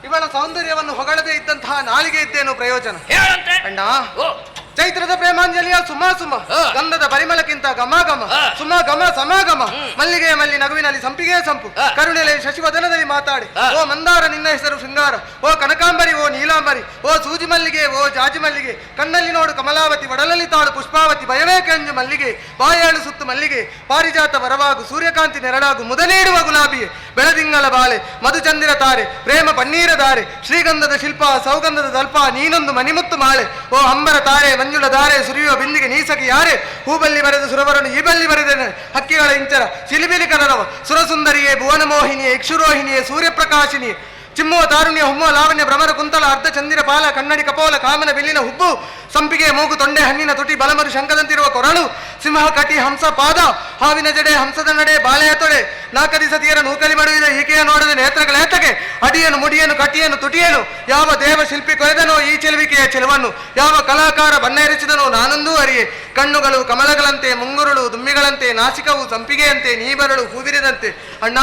ಇವಳ ಸೌಂದರ್ಯವನ್ನು ಹೊಗಳದೇ ಇದ್ದಂತಹ ನಾಲಿಗೆ ಇದ್ದೇನು ಪ್ರಯೋಜನ? ಹೇಳಂತೆ ಅಣ್ಣ, ಚೈತ್ರದ ಪ್ರೇಮಾಂಜಲಿಯ ಸುಮ ಸುಮ, ಗಂಧದ ಪರಿಮಳಕ್ಕಿಂತ ಘಮ ಘಮ, ಸುಮ ಘಮ ಸಮಾಗಮ, ಮಲ್ಲಿಗೆ ಮಲ್ಲಿ ನಗುವಿನಲ್ಲಿ ಸಂಪಿಗೆ ಸಂಪು, ಕರುಣೆಲೆ ಶಶಿವದನದಲ್ಲಿ ಮಾತಾಡಿ, ಓ ಮಂದಾರ ನಿನ್ನ ಹೆಸರು ಶೃಂಗಾರ, ಓ ಕನಕಾಂಬರಿ, ಓ ನೀಲಾಂಬರಿ, ಓ ಸೂಜಿ ಮಲ್ಲಿಗೆ, ಓ ಜಾಜಿ ಮಲ್ಲಿಗೆ, ಕಣ್ಣಲ್ಲಿ ನೋಡು ಕಮಲಾವತಿ, ಒಡಲಲ್ಲಿ ತಾಳು ಪುಷ್ಪಾವತಿ, ಭಯವೇ ಕೆಂಜು ಮಲ್ಲಿಗೆ, ಬಾಯಾಳು ಸುತ್ತು ಮಲ್ಲಿಗೆ, ಪಾರಿಜಾತ ವರವಾಗು, ಸೂರ್ಯಕಾಂತಿ ನೆರಳಾಗು, ಮುದ ನೀಡುವ ಗುಲಾಬಿಯೇ, ಬೆಳದಿಂಗಳ ಬಾಳೆ, ಮಧುಚಂದಿರ ತಾರೆ, ಪ್ರೇಮ ಪನ್ನೀರ ದಾರೆ, ಶ್ರೀಗಂಧದ ಶಿಲ್ಪ, ಸೌಗಂಧದ ದಲ್ಪ, ನೀನೊಂದು ಮಣಿಮುತ್ತು ಮಾಳೆ, ಓ ಅಂಬರ ತಾರೆ, ಮಂಜುಳ ಧಾರೆ, ಸುರಿಯುವ ಬಿಂದಿಗೆ ನೀಸಕಿ ಯಾರೇ, ಹೂಬಲ್ಲಿ ಬರೆದ ಸುರವರನು ಈ ಬಲ್ಲಿ ಬರೆದೇನೆ, ಹಕ್ಕಿಗಳ ಇಂಚರ ಸಿಲಿಬಿಲಿ ಕನರವ, ಸುರಸುಂದರಿಯೇ, ಭುವನ ಮೋಹಿನಿಯೇ, ಇಕ್ಷುರೋಹಿಣಿಯೇ, ಸೂರ್ಯಪ್ರಕಾಶಿನಿಯೇ, ಚಿಮ್ಮುವ ತಾರುಣ್ಯ, ಹುಮ್ಮುವ ಲಾವಣ್ಯ, ಭ್ರಮರ ಕುಂತಲ, ಅರ್ಧ ಚಂದಿರ ಪಾಲ, ಕನ್ನಡಿ ಕಪೋಲ, ಕಾಮನ ಬಿಲ್ಲಿನ ಹುಬ್ಬು, ಸಂಪಿಗೆ ಮೂಗು, ತೊಂಡೆ ಹಣ್ಣಿನ ತುಟಿ, ಬಲಮರು ಶಂಕದಂತಿರುವ ಕೊರಳು, ಸಿಂಹ ಕಟಿ, ಹಂಸ ಪಾದ, ಹಾವಿನ ಜಡೆ, ಹಂಸದ ನಡೆ, ಬಾಳೆಯ ತೊಡೆ, ನಾಲ್ಕದಿ ಸತಿಯರ ನೂಕಲಿ ಮಡುವಿದ ಈಕೆಯ ನೋಡದ ನೇತ್ರಗಳೇತಕ್ಕೆ, ಅಡಿಯನು ಮುಡಿಯನು ಕಟಿಯನು ತುಟಿಯನು, ಯಾವ ದೇವ ಶಿಲ್ಪಿ ಕೊರೆದನೋ ಈ ಚೆಲುವಿಕೆಯ ಚೆಲುವನ್ನು, ಯಾವ ಕಲಾಕಾರ ಬಣ್ಣ ಎರಚಿದನೋ ನಾನೊಂದೂ ಅರಿಯೆ, ಕಣ್ಣುಗಳು ಕಮಲಗಳಂತೆ, ಮುಂಗುರುಳು ದುಮ್ಮಿಗಳಂತೆ, ನಾಸಿಕವು ಸಂಪಿಗೆಯಂತೆ, ನೀಬರಳು ಹೂವಿರಿದಂತೆ. ಅಣ್ಣ,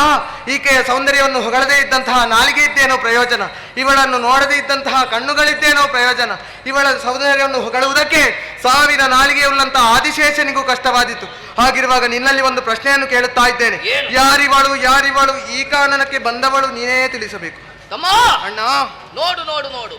ಈಕೆಯ ಸೌಂದರ್ಯವನ್ನು ಹೊಗಳದೇ ಇದ್ದಂತಹ ನಾಲಿಗೆ ಇದ್ದೇನೋ ಪ್ರಯೋಜನ, ಇವಳನ್ನು ನೋಡದೇ ಇದ್ದಂತಹ ಕಣ್ಣುಗಳಿದ್ದೇನೋ ಪ್ರಯೋಜನ. ಇವಳ ಸೌಂದರ್ಯವನ್ನು ಹೊಗಳುವುದಕ್ಕೆ 1000 ನಾಲಿಗೆಯುಳ್ಳಂತಹ ಆದಿಶೇಷನಿಗೂ ಕಷ್ಟವಾದಿತ್ತು. ಹಾಗಿರುವಾಗ ನಿನ್ನಲ್ಲಿ ಒಂದು ಪ್ರಶ್ನೆಯನ್ನು ಕೇಳುತ್ತಾ ಇದ್ದೇನೆ. ಯಾರಿವಳು ಈ ಕಾರಣಕ್ಕೆ ಬಂದವಳು ನೀನೇ ತಿಳಿಸಬೇಕು. ಅಣ್ಣ, ನೋಡು ನೋಡು ನೋಡು,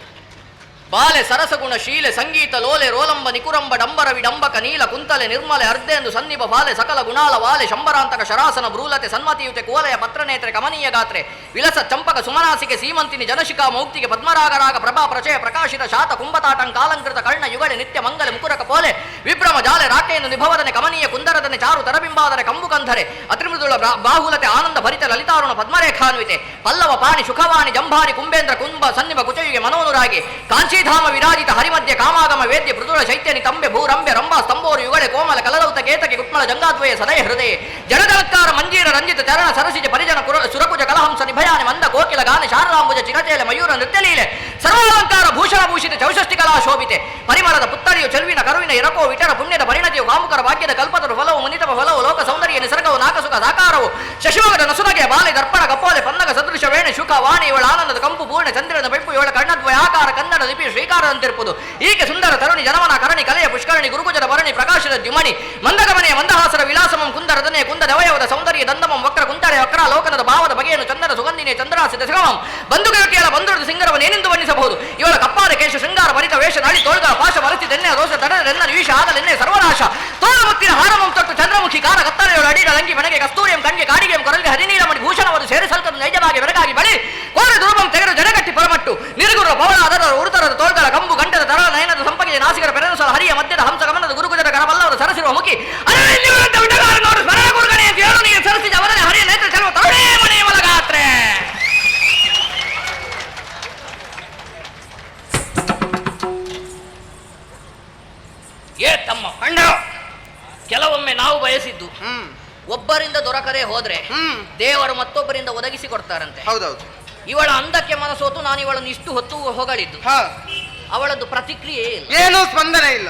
ಬಾಲೆ ಸರಸಗುಣ ಶೀಲೆ ಸಂಗೀತ ಲೋಲೆ ರೋಲಂಬ ನಿಕುರಂಬ ಡಂಬರ ವಿಡಂಬಕ ನೀಲ ಕುಂತಲೆ ನಿರ್ಮಲೆ ಅರ್ಧೆಂದು ಸನ್ನಿಭ ಬಾಲೆ ಸಕಲ ಗುಣಾಲ ವಾಲೆ ಶಂಬರಾಂತಕ ಶರಾಸನ ಬ್ರೂಲತೆ ಸನ್ಮತಿಯುತೆ ಕೋಲೆಯ ಪತ್ರನೇತ್ರೆ ಕಮನೀಯ ಗಾತ್ರೆ ವಿಲಸ ಚಂಪಕ ಸುಮನಾಸಿಕೆ ಸೀಮಂತಿನಿ ಜನಶಿಖಾ ಮೌಕ್ತಿಗೆ ಪದ್ಮರಾಗರಾಗ ಪ್ರಭಾ ಪ್ರಚಯ ಪ್ರಕಾಶಿತ ಶಾತ ಕುಂಭತಾಟಂಕಾಲಂಕೃತ ಕರ್ಣ ಯುಗಳೆ ನಿತ್ಯ ಮಂಗಲೆ ಮುಕುರಕ ಪೋಲೆ ವಿಭ್ರಮ ಜಾಲೆ ರಾಕೆಯನ್ನು ನಿಭವದನೆ ಕಮನೀಯ ಕುಂದರದನೆ ಚಾರು ತರಬಿಂಬಾದರೆ ಕಂಬುಕಂಧರೆ ಅತ್ರಿಮೃದುಳ ಬಾಹುಲತೆ ಆನಂದ ಭರಿತ ಲಲಿತಾರುಣ ಪದ್ಮರೇಖಾನ್ವಿತೆ ಪಲ್ಲವ ಪಾಣಿ ಶುಖವಾಣಿ ಜಂಭಾರಿ ಕುಂಬೇಂದ್ರ ಕುಂಭ ಸನ್ನಿಭ ಕುಚಯುಗೆ ಮನೋನುರಾಗಿ ಕಾಂಚಿ ಧಾಮ ವಿರಾಜಿತ ಹರಿಮಧ್ಯ ಕಾಮಾಗಮ ವೇದ್ಯ ಮೃದುಳ ಶೈತ್ಯನಿ ತಂಬೆ ಭೂರಂಬೆ ರಂಭಾ ಸ್ತಂಭೋರು ಯುಗಳೆ ಕೋಮಲ ಕಲರೌತ ಕೇತಕೆ ಕುಟ್ಮಳ ಜಂಗಾದ್ವಯ ಸದಯ ಹೃದಯ ಜಡದಲಕ್ಕಾರ ಮಂಜೀರ ರಂಜಿತ ಚರಣ ಸರಸಿಜ ಪರಿಜನ ಸುರಕುಜ ಕಲಹಂಸ ನಿಭಯಾನೆ ಮಂದ ಕೋಕಿಲ ಗಾನ ಶಾರದಾಂಬುಜ ಚಿರಚೇಲೆ ಮಯೂರ ನೃತ್ಯಲೀಲೆ ಸರ್ವಾಲಂಕಾರ ಭೂಷಣ ಭೂಷಿತ ಚೌಷಷ್ಟಿ ಕಲಾ ಶೋಭಿತೆ ಪರಿಮಳದ ಪುತ್ತರಿಯು ಚೆಲುವಿನ ಕರುವಿನ ಎರಕೋ ವಿಟರ ಪುಣ್ಯದ ಪರಿಣತಿಯು ಕಾಮುಕರ ಭಾಗ್ಯದ ಕಲ್ಪತರು ಫಲವು ಮುನಿತಮ ಫಲವು ಲೋಕ ಸೌಂದರ್ಯ ನಿಸರ್ಗವು ನಾಕಸುಖ ಸಾಕಾರವು ಶಶಿಮಗದ ನಸುನಗೆ ಬಾಲೆ ದರ್ಪಣ ಕಪ್ಪೋಲೆ ಪನ್ನಗ ಸದೃಶ ವೇಣೆ ಶುಕ ವಾಣಿ ಇವಳ ಆನಂದದ ಕಂಪು ಪೂರ್ಣ ಚಂದ್ರನ ಬೆಂಪು ಇವಳ ಕರ್ಣದ್ವಯ ಆಕಾರ ಕನ್ನಡ ಲಿಪಿ ಶ್ರೀಕಾರದಂತಿರುವುದು ಈಕೆ ಸುಂದರ ತರುಣಿ ಜನಮನ ಕರಣಿ ಕಲೆಯ ಪುಷ್ಕರಣಿ ಗುರುಕುಜದ ಭರಣಿ ಪ್ರಕಾಶದ ದ್ಯುಮಣಿ ಮಂದಗಮನೆಯ ಮಂದಹಾಸರ ವಿಲಾಸಮಂ ಕುಂದರದನೆ ಕುಂದದವಯವದ ಸೌಂದರ್ಯ ದಂದಮಂ ವಕ್ರ ಕುಂತಳೆ ವಕ್ರ ಲೋಕನದ ಭಾವದ ಬಗೆಯನ್ನು ಚಂದನ ಸುಗಂಧಿನೇ ಚಂದ್ರಾಸಿದ ಸಿಗಮಂ ಬಂಧುಗೆಯಲ ಬಂಧುರದ ಸಿಂಗರವನ್ನೇನೆಂದು ಬಣ್ಣಿಸಬಹುದು ಇವಳ ಕಪ್ಪಾದ ಕೇಶ ಶೃಂಗಾರ ಭರಿತ ವೇಷ ನಳಿ ತೋಳ್ಗ ಪಾಶ ಮರಚಿದೆನ್ನೆ ರೋಷ ತಡೆದೆನ್ನ ವಿಷ ಆಗಲೆನ್ನೆ ಸರ್ವನಾಶ ತೋಳಮುತ್ತಿನ ಹಾರಮಂ ತೊಟ್ಟು ಚಂದ್ರಮುಖಿ ಕಾರ ಕತ್ತರೆಯೋಳ ಅಡಿರ ಲಂಗಿ ಮನೆಗೆ ಕಸ್ತೂರಿಯಂ ಕಣ್ಗೆ ಕಾಡಿಗೆಂ ಕೊರಲಿಗೆ ಹರಿನೀಲಮಣಿ ಭೂಷಣವನ್ನು ಸೇರಿಸಲ್ತದ ನೈಜವಾಗಿ ಬೆರಗಾಗಿ ಬಳಿ ಕೋರೆ ದುರ್ಬಂ ತೆಗೆದು ಜಡಗಟ್ಟಿ ಪರಮಟ್ಟು ನಿರ್ಗುರ ಪವನ ಅದರ ಉರುತರದ ತೋಳ್ಗಳ ಕಂಬು ಗಂಟದ ತರಳ ನಯನದ ಸಂಪಗೆ ನಾಸಿಕರ ಪೆರನಸಲ ಹರಿಯ ಮಧ್ಯದ ಹಂಸ ಗಮನದ ಗುರುಗುಜರ ಕರವಲ್ಲವರ ಸರಸಿರುವ ಮುಖಿ ನೋಡು ಸ್ಮರಣ ಗುರುಗಣೆ ಅಂತ ಹೇಳು ನೀನು ಸರಸಿದ ಅವರೇ ಹರಿಯ ನೇತ್ರ ಚಲುವ ತರುಣೇ ಮನೆಯ ಮಲಗಾತ್ರೆ ಏ ತಮ್ಮ ಅಣ್ಣ, ಕೆಲವೊಮ್ಮೆ ನಾವು ಬಯಸಿದ್ದು ಒಬ್ಬರಿಂದ ದೊರಕದೆ ಹೋದ್ರೆ ದೇವರು ಮತ್ತೊಬ್ಬರಿಂದ ಒದಗಿಸಿ ಕೊಡ್ತಾರಂತೆ. ಹೌದೌದು. ಇವಳ ಅಂದಕ್ಕೆ ಮನಸೋತು ನಾನು ಇವಳನ್ನು ಇಷ್ಟು ಹೊತ್ತು ಹೊಗಳಿದ್ದು. ಅವಳದ್ದು ಪ್ರತಿಕ್ರಿಯೆ ಏನೂ ಸ್ಪಂದನೆ ಇಲ್ಲ.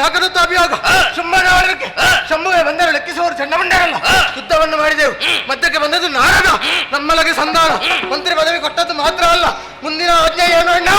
ನಾಗದತ್ತ ಅಭಿಯೋಗ ಸುಮ್ಮನೆ ಆಳ್ವಿಕೆ ಶಂಭುವೆ ಬಂದರು ಲೆಕ್ಕಿಸುವವರು ಚಂಡಮುಂಡರಲ್ಲ. ಯುದ್ಧವನ್ನು ಮಾಡಿದೆವು, ಮಧ್ಯಕ್ಕೆ ಬಂದದ್ದು ನಾರದ, ನಮ್ಮೊಳಗೆ ಸಂಧಾನ. ಮಂತ್ರಿ ಪದವಿ ಕೊಟ್ಟದ್ದು ಮಾತ್ರ ಅಲ್ಲ, ಮುಂದಿನ ಆಜ್ಞೆ ಏನು ಅಣ್ಣ?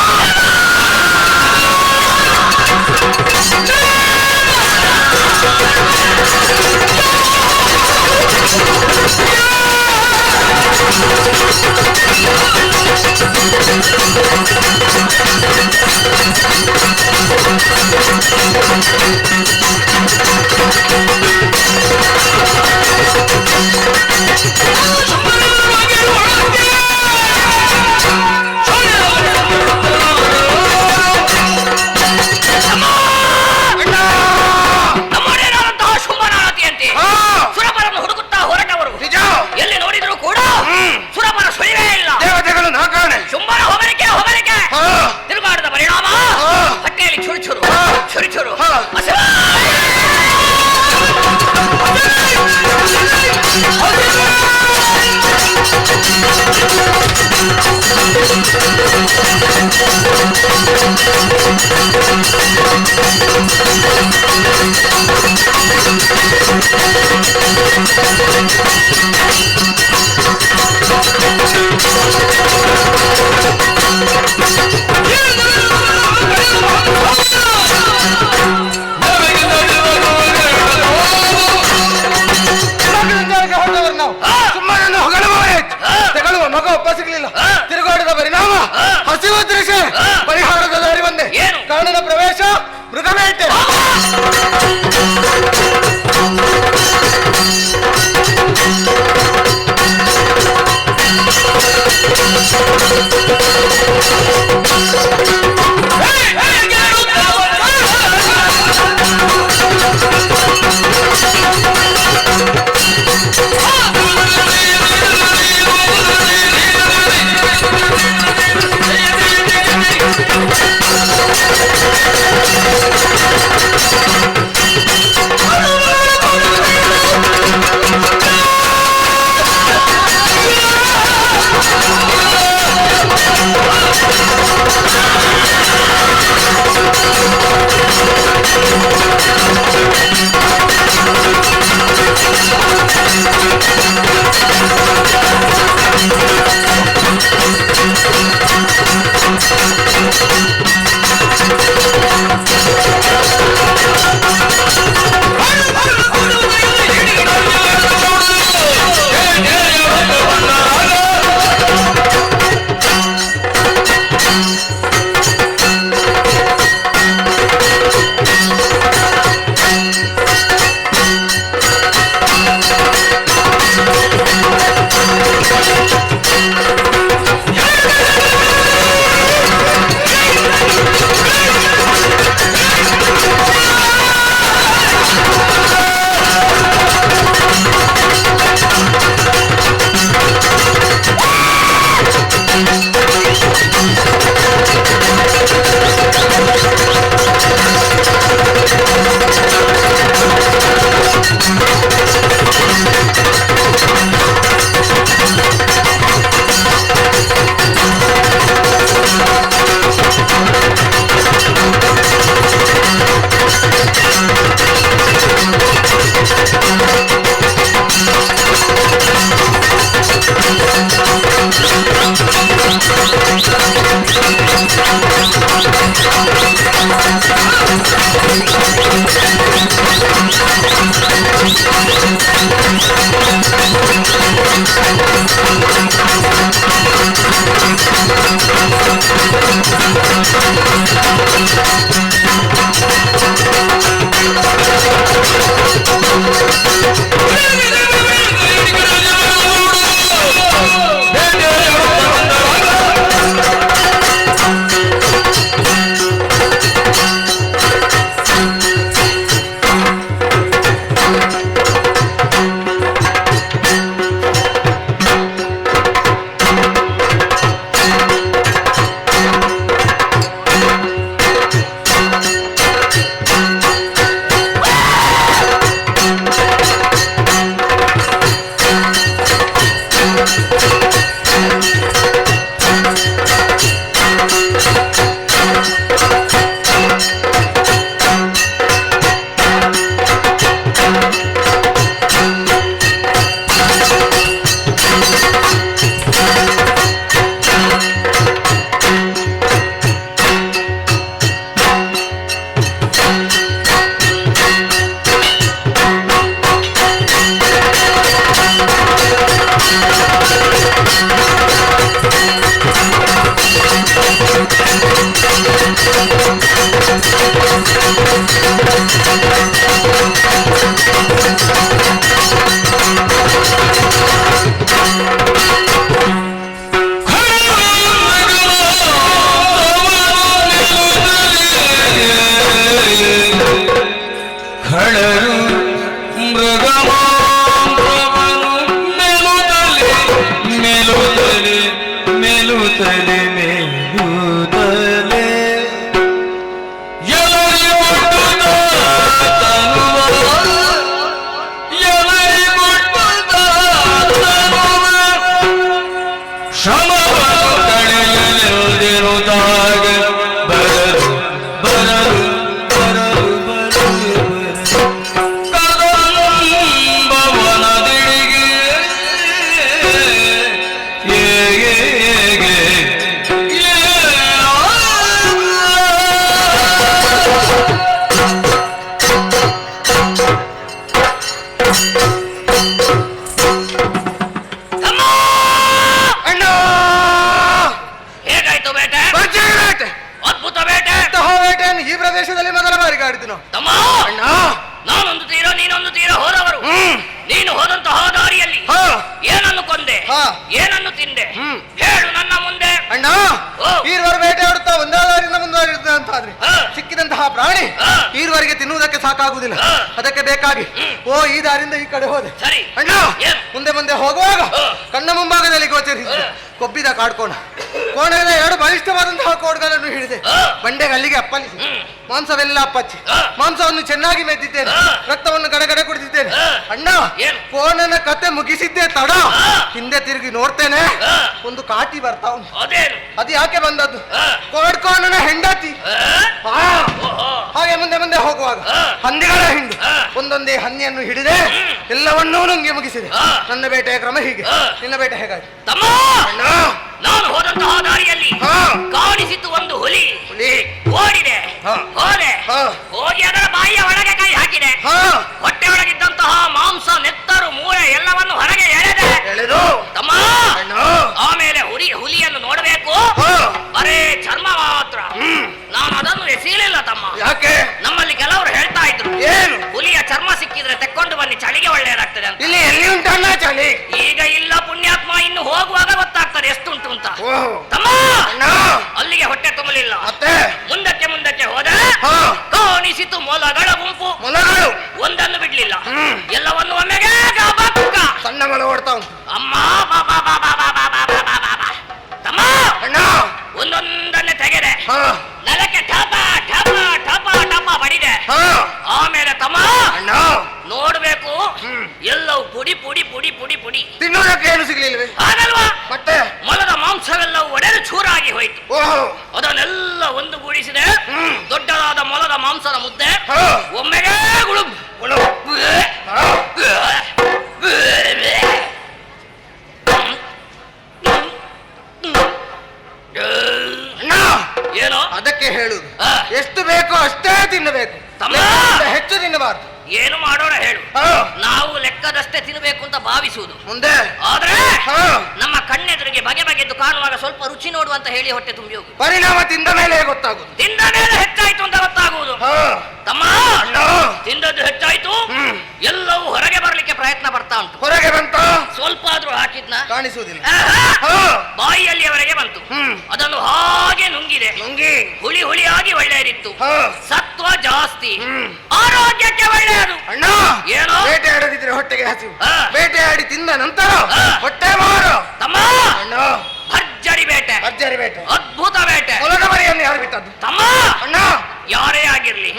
ತಿರುಗಾಟದ ಪರಿಣಾಮ ಹಸಿವು ದೃಶ್ಯ ಪರಿಹಾರದ ದಾರಿ ಬಂದೆ. ಕಾರಣದ ಪ್ರವೇಶ ಮೃಗಬೇಟೆ. ಸಾಕಾಗುವುದಿಲ್ಲ. ಅದಕ್ಕೆ ಬೇಕಾಗಿ ಈ ದಾರಿಯಿಂದ ಈ ಕಡೆ ಹೋದೆ. ಅಣ್ಣ ಮುಂದೆ ಮುಂದೆ ಹೋಗುವಾಗ ಕಣ್ಣ ಮುಂಭಾಗದಲ್ಲಿ ಗೋಚರಿಸಿದೆ ಕೊಬ್ಬಿದ ಕಾಡ್ಕೋಣ. ಕೋಣದ ಎರಡು ಬಲಿಷ್ಠವಾದಂತಹ ಕೋಡ್ಗಳನ್ನು ಹಿಡಿದೆ. ಬಂಡೆಗೆ ಅಲ್ಲಿಗೆ ಅಪ್ಪಲಿಸಿ ಮಾಂಸವೆಲ್ಲ ಅಪ್ಪಚ್ಚಿ ಮಾಂಸವನ್ನು ಚೆನ್ನಾಗಿ ಮೆದ್ದಿದ್ದೇನೆ. ರಕ್ತವನ್ನು ಗಡಗಡೆ ಕುಡಿದಿದ್ದೇನೆ. ಅಣ್ಣ ಕೋಣನ ಕತೆ ಮುಗಿಸಿದ್ದೆ ತಡ. ಹಿಂದೆ ತಿರುಗಿ ನೋಡ್ತೇನೆ, ಒಂದು ಕಾಟಿ ಬರ್ತಾ ಉಂಟು. ಅದು ಯಾಕೆ ಬಂದದ್ದು? ಕೋಡ್ಕೋಣನ ಹೆಂಡತಿ. ಹಾಗೆ ಮುಂದೆ ಮುಂದೆ ಹೋಗುವಾಗ ಹಂದಿಗಳ ಹಿಂಡು ಒಂದೊಂದೇ ಹಂದಿಯನ್ನು ಹಿಡಿದೆ, ಎಲ್ಲವನ್ನೂ ನುಂಗಿ ಮುಗಿಸಿದೆ. ನನ್ನ ಬೇಟೆಯ ಕ್ರಮ ಹೀಗೆ. ನಿನ್ನ ಬೇಟೆ ಹೇಗಾಗಿ? ನಾನು ಹೋದಂತಹ ದಾರಿಯಲ್ಲಿ ಕಾಣಿಸಿತು ಒಂದು ಹುಲಿ. ಓಡಿದೆ, ಹೋದೆ, ಹೋಗಿ ಅದರ ಬಾಯಿಯ ಒಳಗೆ ಕೈ ಹಾಕಿದೆ. ಹೊಟ್ಟೆ ಒಳಗಿದ್ದಂತಹ ಮಾಂಸ, ನೆತ್ತರು, ಮೂಳೆ ಎಲ್ಲವನ್ನು ಹೊರಗೆ ಎಳೆದು ತಮ್ಮ. ಆಮೇಲೆ ಹುಲಿಯನ್ನು ನೋಡಬೇಕು, ಬರೇ ಚರ್ಮ ಮಾತ್ರ. ನಾನು ಅದನ್ನು ಎಸೀಲಿಲ್ಲ ತಮ್ಮ. ಯಾಕೆ? ನಮ್ಮಲ್ಲಿ ಕೆಲವರು ಹೇಳ್ತಾ ಇದ್ರು, ಏನು ಹುಲಿಯ ಚರ್ಮ ಸಿಕ್ಕಿದ್ರೆ ತೆಕ್ಕೊಂಡು ಬನ್ನಿ, ಚಳಿಗೆ ಒಳ್ಳೆಯದಾಗ್ತದೆ ಅಂತ. ಇಲ್ಲಿ ಎಲ್ಲಿ ಉಂಟಣ್ಣ ಚಳಿ? ಈಗ ಇಲ್ಲ ಪುಣ್ಯಾತ್ಮ, ಇನ್ನು ಹೋಗುವಾಗ ಗೊತ್ತಾಗ್ತದೆ ಎಷ್ಟುಂಟು ಅಂತ. ತಮ್ಮ ಅಲ್ಲಿಗೆ ಹೊಟ್ಟೆ ತುಂಬಲಿಲ್ಲ. ಮುಂದಕ್ಕೆ ಮುಂದಕ್ಕೆ ಹೋದ, ಕಾಣಿಸಿತು ಮೊಲಗಳ ಗುಂಪು. ಮೊಲಗಳು ಒಂದನ್ನು ಬಿಡ್ಲಿಲ್ಲ, ಎಲ್ಲವನ್ನು ಒಮ್ಮೆಗೆ ಸಣ್ಣ ಮೊಲ ಓಡ್ತಾ ಉಂಟು. ಅಮ್ಮ ತಮ್ಮ ಒಂದೊಂದನ್ನೇ ತೆಗೆದೆ, ನೆಲಕ್ಕೆ ಠಪ ಠಪ ಠಪ ಠಪ ಬಡಿದೆ. ಆಮೇಲೆ ತಮ್ಮ ನೋಡ್ಬೇಕು, ಎಲ್ಲವೂ ಪುಡಿ ಪುಡಿ ಪುಡಿ ಪುಡಿ ಪುಡಿ. ತಿನ್ನೋದಕ್ಕೆ ಏನು ಸಿಗ್ಲಿಲ್ವೇ? ಹಾಗಲ್ವಾ? ಮತ್ತೆ ಮೊಲದ ಮಾಂಸವೆಲ್ಲವೂ ಒಡೆದು ಚೂರಾಗಿ ಹೋಯಿತು. ಅದನ್ನೆಲ್ಲ ಒಂದುಗೂಡಿಸಿದೆ, ದೊಡ್ಡದಾದ ಮೊಲದ ಮಾಂಸದ ಮುದ್ದೆ ಒಮ್ಮೆಗೆ ಗುಳುಂ. ಏನೋ ಅದಕ್ಕೆ ಹೇಳುದು, ಎಷ್ಟು ಬೇಕೋ ಅಷ್ಟೇ ತಿನ್ನಬೇಕು, ಹೆಚ್ಚು ತಿನ್ನಬಾರ್ದು. ಏನು ಮಾಡೋಣ ಹೇಳು. ನಾವು ಲೆಕ್ಕದಷ್ಟೇ ತಿನ್ನಬೇಕು ಅಂತ ಭಾವಿಸುವುದು ಮುಂದೆ. ಆದ್ರೆ ನಮ್ಮ ಕಣ್ಣೆದುರಿಗೆ ಬಗೆ ಬಗೆದ್ದು ಕಾಣುವಾಗ ಸ್ವಲ್ಪ ರುಚಿ ನೋಡು ಅಂತ ಹೇಳಿ ಹೊಟ್ಟೆ ತುಂಬಿ ಹೋಗುದು. ಪರಿಣಾಮ ತಿಂದ ಮೇಲೆ ಗೊತ್ತಾಗುದು. ತಿಂದ ಮೇಲೆ ಹೆಚ್ಚಾಯ್ತು ಅಂತ ಗೊತ್ತಾಗುವುದು. ತಮ್ಮ ತಿಂದದ್ದು ಹೆಚ್ಚಾಯ್ತು, ಎಲ್ಲವೂ ಹೊರಗೆ ಬರ್ಲಿಕ್ಕೆ ಪ್ರಯತ್ನ ಬರ್ತಾ ಉಂಟು. ಹೊರಗೆ ಬಂತ ಸ್ವಲ್ಪ ಆದ್ರೂ ಹಾಕಿದ್ನ ಕಾಣಿಸುವುದಿಲ್ಲ. ಬಾಯಿಯಲ್ಲಿಯವರೆಗೆ ಬಂತು. ಅದನ್ನು ಹಾಗೆ ನುಂಗಿದೆ. ಹುಳಿ ಹುಳಿಯಾಗಿ ಒಳ್ಳೆಯದಿತ್ತು. ಸತ್ವ ಜಾಸ್ತಿ, ಆರೋಗ್ಯಕ್ಕೆ ಒಳ್ಳೆಯದು. ಅಣ್ಣ ಏನೋ ಬೇಟೆಯಾಡದಿದ್ರೆ ಹೊಟ್ಟೆಗೆ ಹಸಿವು, ಬೇಟೆಯಾಡಿ ತಿಂದ ನಂತರ ಹೊಟ್ಟೆ ಮಾರು. ತಮ್ಮ ಅಣ್ಣ ಭರ್ಜರಿ ಬೇಟೆ, ಭರ್ಜರಿ ಬೇಟೆ, ಅದ್ಭುತ ಬೇಟೆ. ಮೊಲದ ಮರಿಯನ್ನು ಯಾರು ಬಿಟ್ಟದ್ದು? ತಮ್ಮ ಅಣ್ಣ ಯಾರೇ ಆಗಿರ್ಲಿ,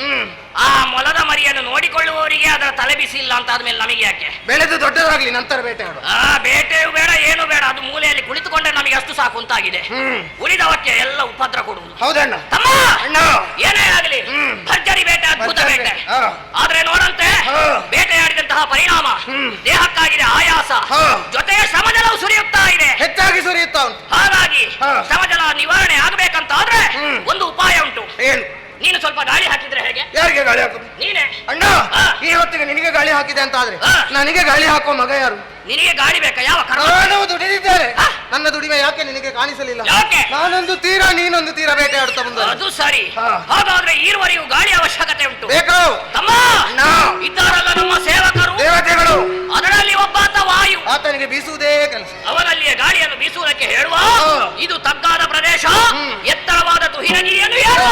ಆ ಮೊಲದ ಮರಿಯನ್ನು ನೋಡಿಕೊಳ್ಳುವವರಿಗೆ ಅದರ ತಲೆ ಬಿಸಿ ಇಲ್ಲ ಅಂತ ಆದ್ಮೇಲೆ ನಮಗೆ ಯಾಕೆ? ಬೆಳೆದು ದೊಡ್ಡದಾಗ್ಲಿ ನಂತರ ಬೇಟೆಯಾಡು. ಆ ಬೇಟೆಯು ಬೇಡ, ಏನು ಬೇಡ, ಅದು ಮೂಲೆಯಲ್ಲಿ ಕುಳಿತುಕೊಂಡ್ರೆ ನಮಗೆ ಅಷ್ಟು ಸಾಕು ಅಂತಾಗಿದೆ. ಉಳಿದವಕ್ಕೆ ಎಲ್ಲ ಉಪದ್ರ ಕೊಡುವುದು. ಹೌದಣ್ಣ. ತಮ್ಮ ಅಣ್ಣ ಏನೇ ಆಗಲಿ ಭರ್ಜರಿ ಬೇಟೆ, ಅದ್ಭುತ ಬೇಟೆ. ಆದ್ರೆ ನೋಡಂತೆ ಬೇಟೆಯಾಡಿದಂತಹ ಪರಿಣಾಮ ದೇಹಕ್ಕಾಗಿದೆ ಆಯಾಸ, ಜೊತೆಗೆ ಶ್ರಮಜಲವು ಸುರಿಯುತ್ತಾ ಇದೆ, ಹೆಚ್ಚಾಗಿ ಸುರಿಯುತ್ತಾ ಉಂಟು. ಹಾಗಾಗಿ ಶ್ರಮಜಲ ನಿವಾರಣೆ ಆಗಬೇಕಂತ ಆದ್ರೆ ಒಂದು ಉಪಾಯ ಉಂಟು. ಏನು? ನೀನು ಸ್ವಲ್ಪ ಗಾಳಿ ಹಾಕಿದ್ರೆ ಹೇಗೆ? ಯಾರಿಗೆ ಗಾಳಿ ಹಾಕುದು? ನೀನೆ. ಅಣ್ಣ ಈ ಹೊತ್ತಿಗೆ ನಿನಗೆ ಗಾಳಿ ಹಾಕಿದೆ ಅಂತ ಆದ್ರೆ ನನಗೆ ಗಾಳಿ ಹಾಕುವ ಮಗ ಯಾರು? ನಿನಗೆ ಗಾಳಿ ಬೇಕಾ? ಯಾವ ನಾನು ದುಡಿದಿದ್ದೇನೆ, ನನ್ನ ದುಡಿಮೆ ಯಾಕೆ ನಿನಗೆ ಕಾಣಿಸಲಿಲ್ಲ? ಯಾಕೆ? ನಾನೊಂದು ತೀರ ನೀನೊಂದು ತೀರ ಬೇಟೆಯಾಡುತ್ತಾ ಬಂದ. ಅದು ಸರಿ. ಹಾಗಾದ್ರೆ ಈರುವರೆಗೂ ಗಾಳಿ ಅವಶ್ಯಕತೆ ಉಂಟು. ಬೇಕು. ತಮ್ಮ ಇದ್ದಾರಲ್ಲ ನಮ್ಮ ಸೇವಕರು, ದೇವತೆಗಳು, ಅದರಲ್ಲಿ ಒಬ್ಬಾತ ವಾಯು, ಆತನಿಗೆ ಬೀಸುವುದೇ ಕೆಲಸ. ಅವನಲ್ಲಿಯ ಗಾಳಿಯನ್ನು ಬೀಸುವುದಕ್ಕೆ ಹೇಳುವ. ಇದು ತಗ್ಗಾದ ಪ್ರದೇಶ, ಎತ್ತರವಾದ ತುಹಿನಗಿರಿಯನ್ನು ಹೇಳುವ.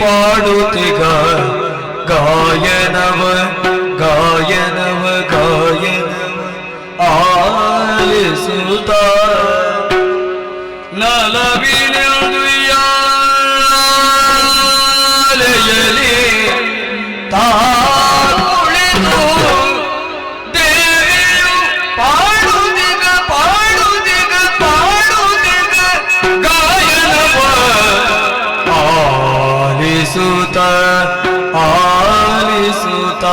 ಪಾಡುತ್ತಿಗ ಗಾಯನವ ಗಾಯನವ ಗಾಯನವ ಆಲಿಸುತ್ತ ನಲವಿನೆಂದು ಯಾಲೆಯಲಿ ತಾ ಕುಳಿತು ದೇವಿಯು ಪಾಡುತ್ತಿಗ ಪಾಡುತ್ತಿಗ ಪಾಡುತ್ತಿಗ ಗಾಯನವ ಆಲಿಸುತ್ತ ಆಲಿಸುತ್ತ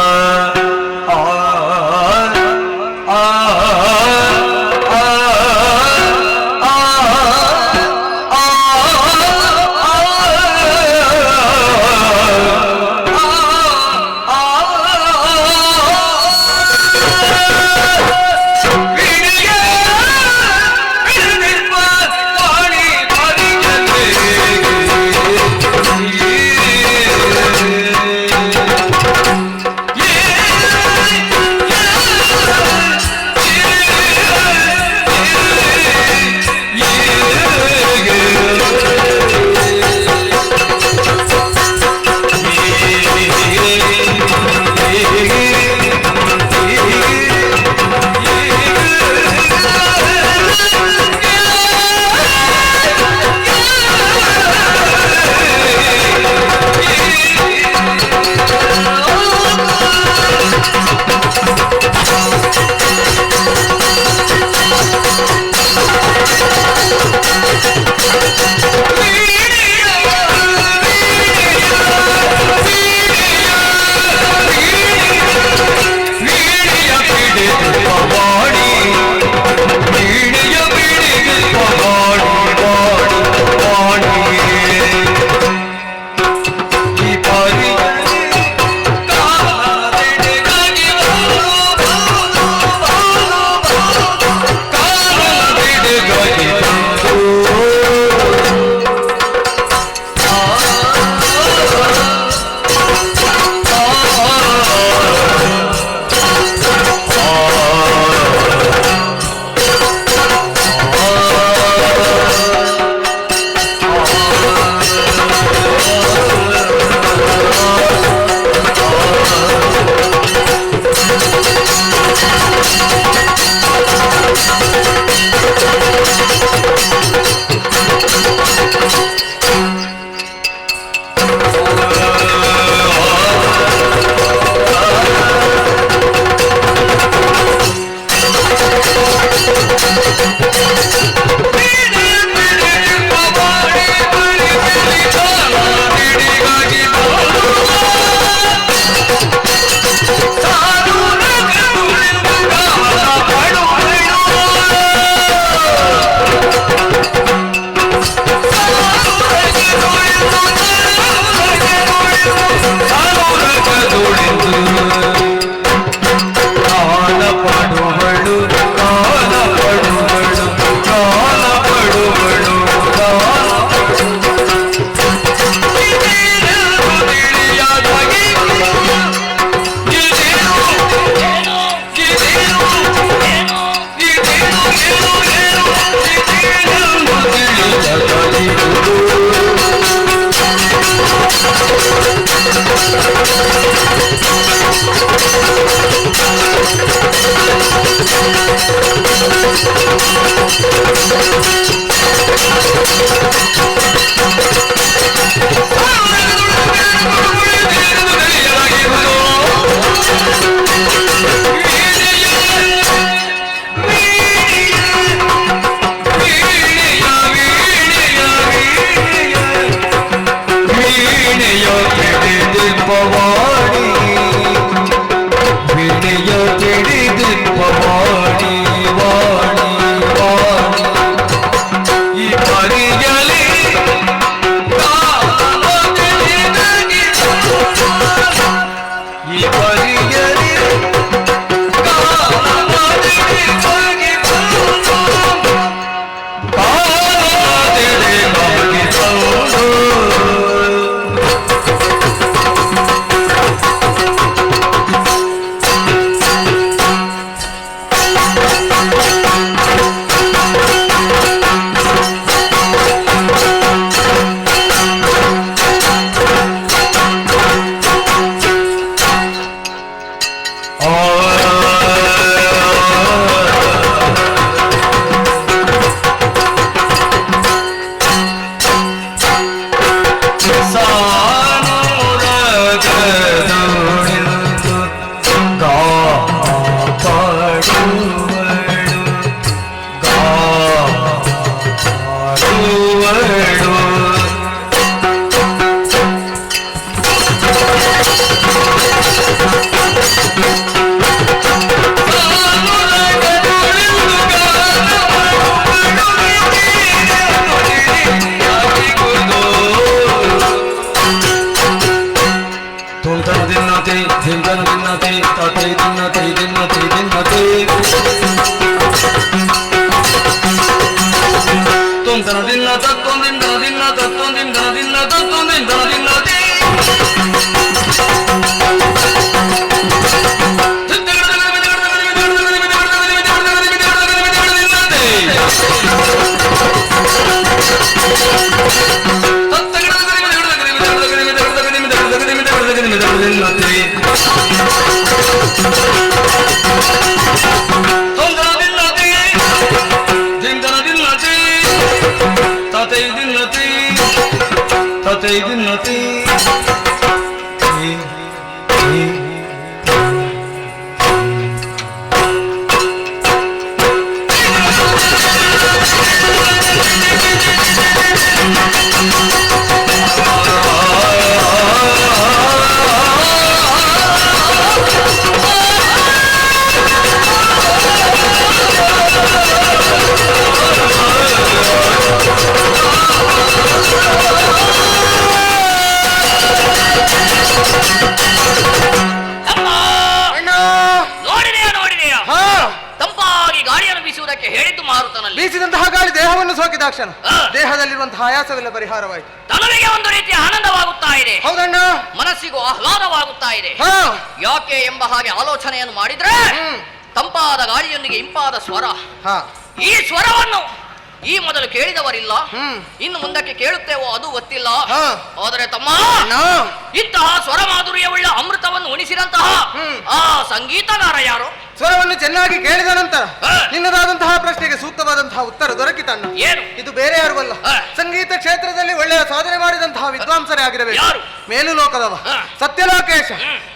ಬೀಸಿದಂತಹ ಗಾಳಿ ದೇಹವನ್ನು ಸೋಕಿದಾಕ್ಷಣ ದೇಹದಲ್ಲಿರುವಂತಹ ಆಯಾಸವೆಲ್ಲ ಪರಿಹಾರವಾಯಿತು. ತನಗೆ ಒಂದು ರೀತಿಯ ಆನಂದವಾಗುತ್ತಾ ಇದೆ. ಹೌದಣ್ಣ. ಮನಸ್ಸಿಗೂ ಆಹ್ಲಾದವಾಗುತ್ತಾ ಇದೆ. ಯಾಕೆ ಎಂಬ ಹಾಗೆ ಆಲೋಚನೆಯನ್ನು ಮಾಡಿದ್ರೆ ತಂಪಾದ ಗಾಳಿಯೊಂದಿಗೆ ಇಂಪಾದ ಸ್ವರ, ಈ ಸ್ವರವನ್ನು ಈ ಮೊದಲು ಕೇಳಿದವರಿಲ್ಲ, ಇನ್ನು ಮುಂದಕ್ಕೆ ಕೇಳುತ್ತೇವೋ ಅದು ಗೊತ್ತಿಲ್ಲ. ಆದರೆ ತಮ್ಮ, ಇಂತಹ ಸ್ವರ ಮಾಧುರ್ಯವುಳ್ಳ ಅಮೃತವನ್ನು ಉಣಿಸಿದಂತಹ ಆ ಸಂಗೀತಗಾರ ಯಾರು? ಸ್ವರವನ್ನು ಚೆನ್ನಾಗಿ ಕೇಳಿದ ನಂತರ ನಿನ್ನದಾದಂತಹ ಪ್ರಶ್ನೆಗೆ ಸೂಕ್ತವಾದಂತಹ ಉತ್ತರ ದೊರಕಿತಣ್ಣ. ಏನು? ಇದು ಬೇರೆ ಯಾರು ಅಲ್ಲ, ಸಂಗೀತ ಕ್ಷೇತ್ರದಲ್ಲಿ ಒಳ್ಳೆಯ ಸಾಧನೆ ಮಾಡಿದಂತಹ ವಿದ್ವಾಂಸರೇ ಆಗಿರಬೇಕು. ಮೇಲು ಲೋಕದವ ಸತ್ಯಲೋಕೇಶ,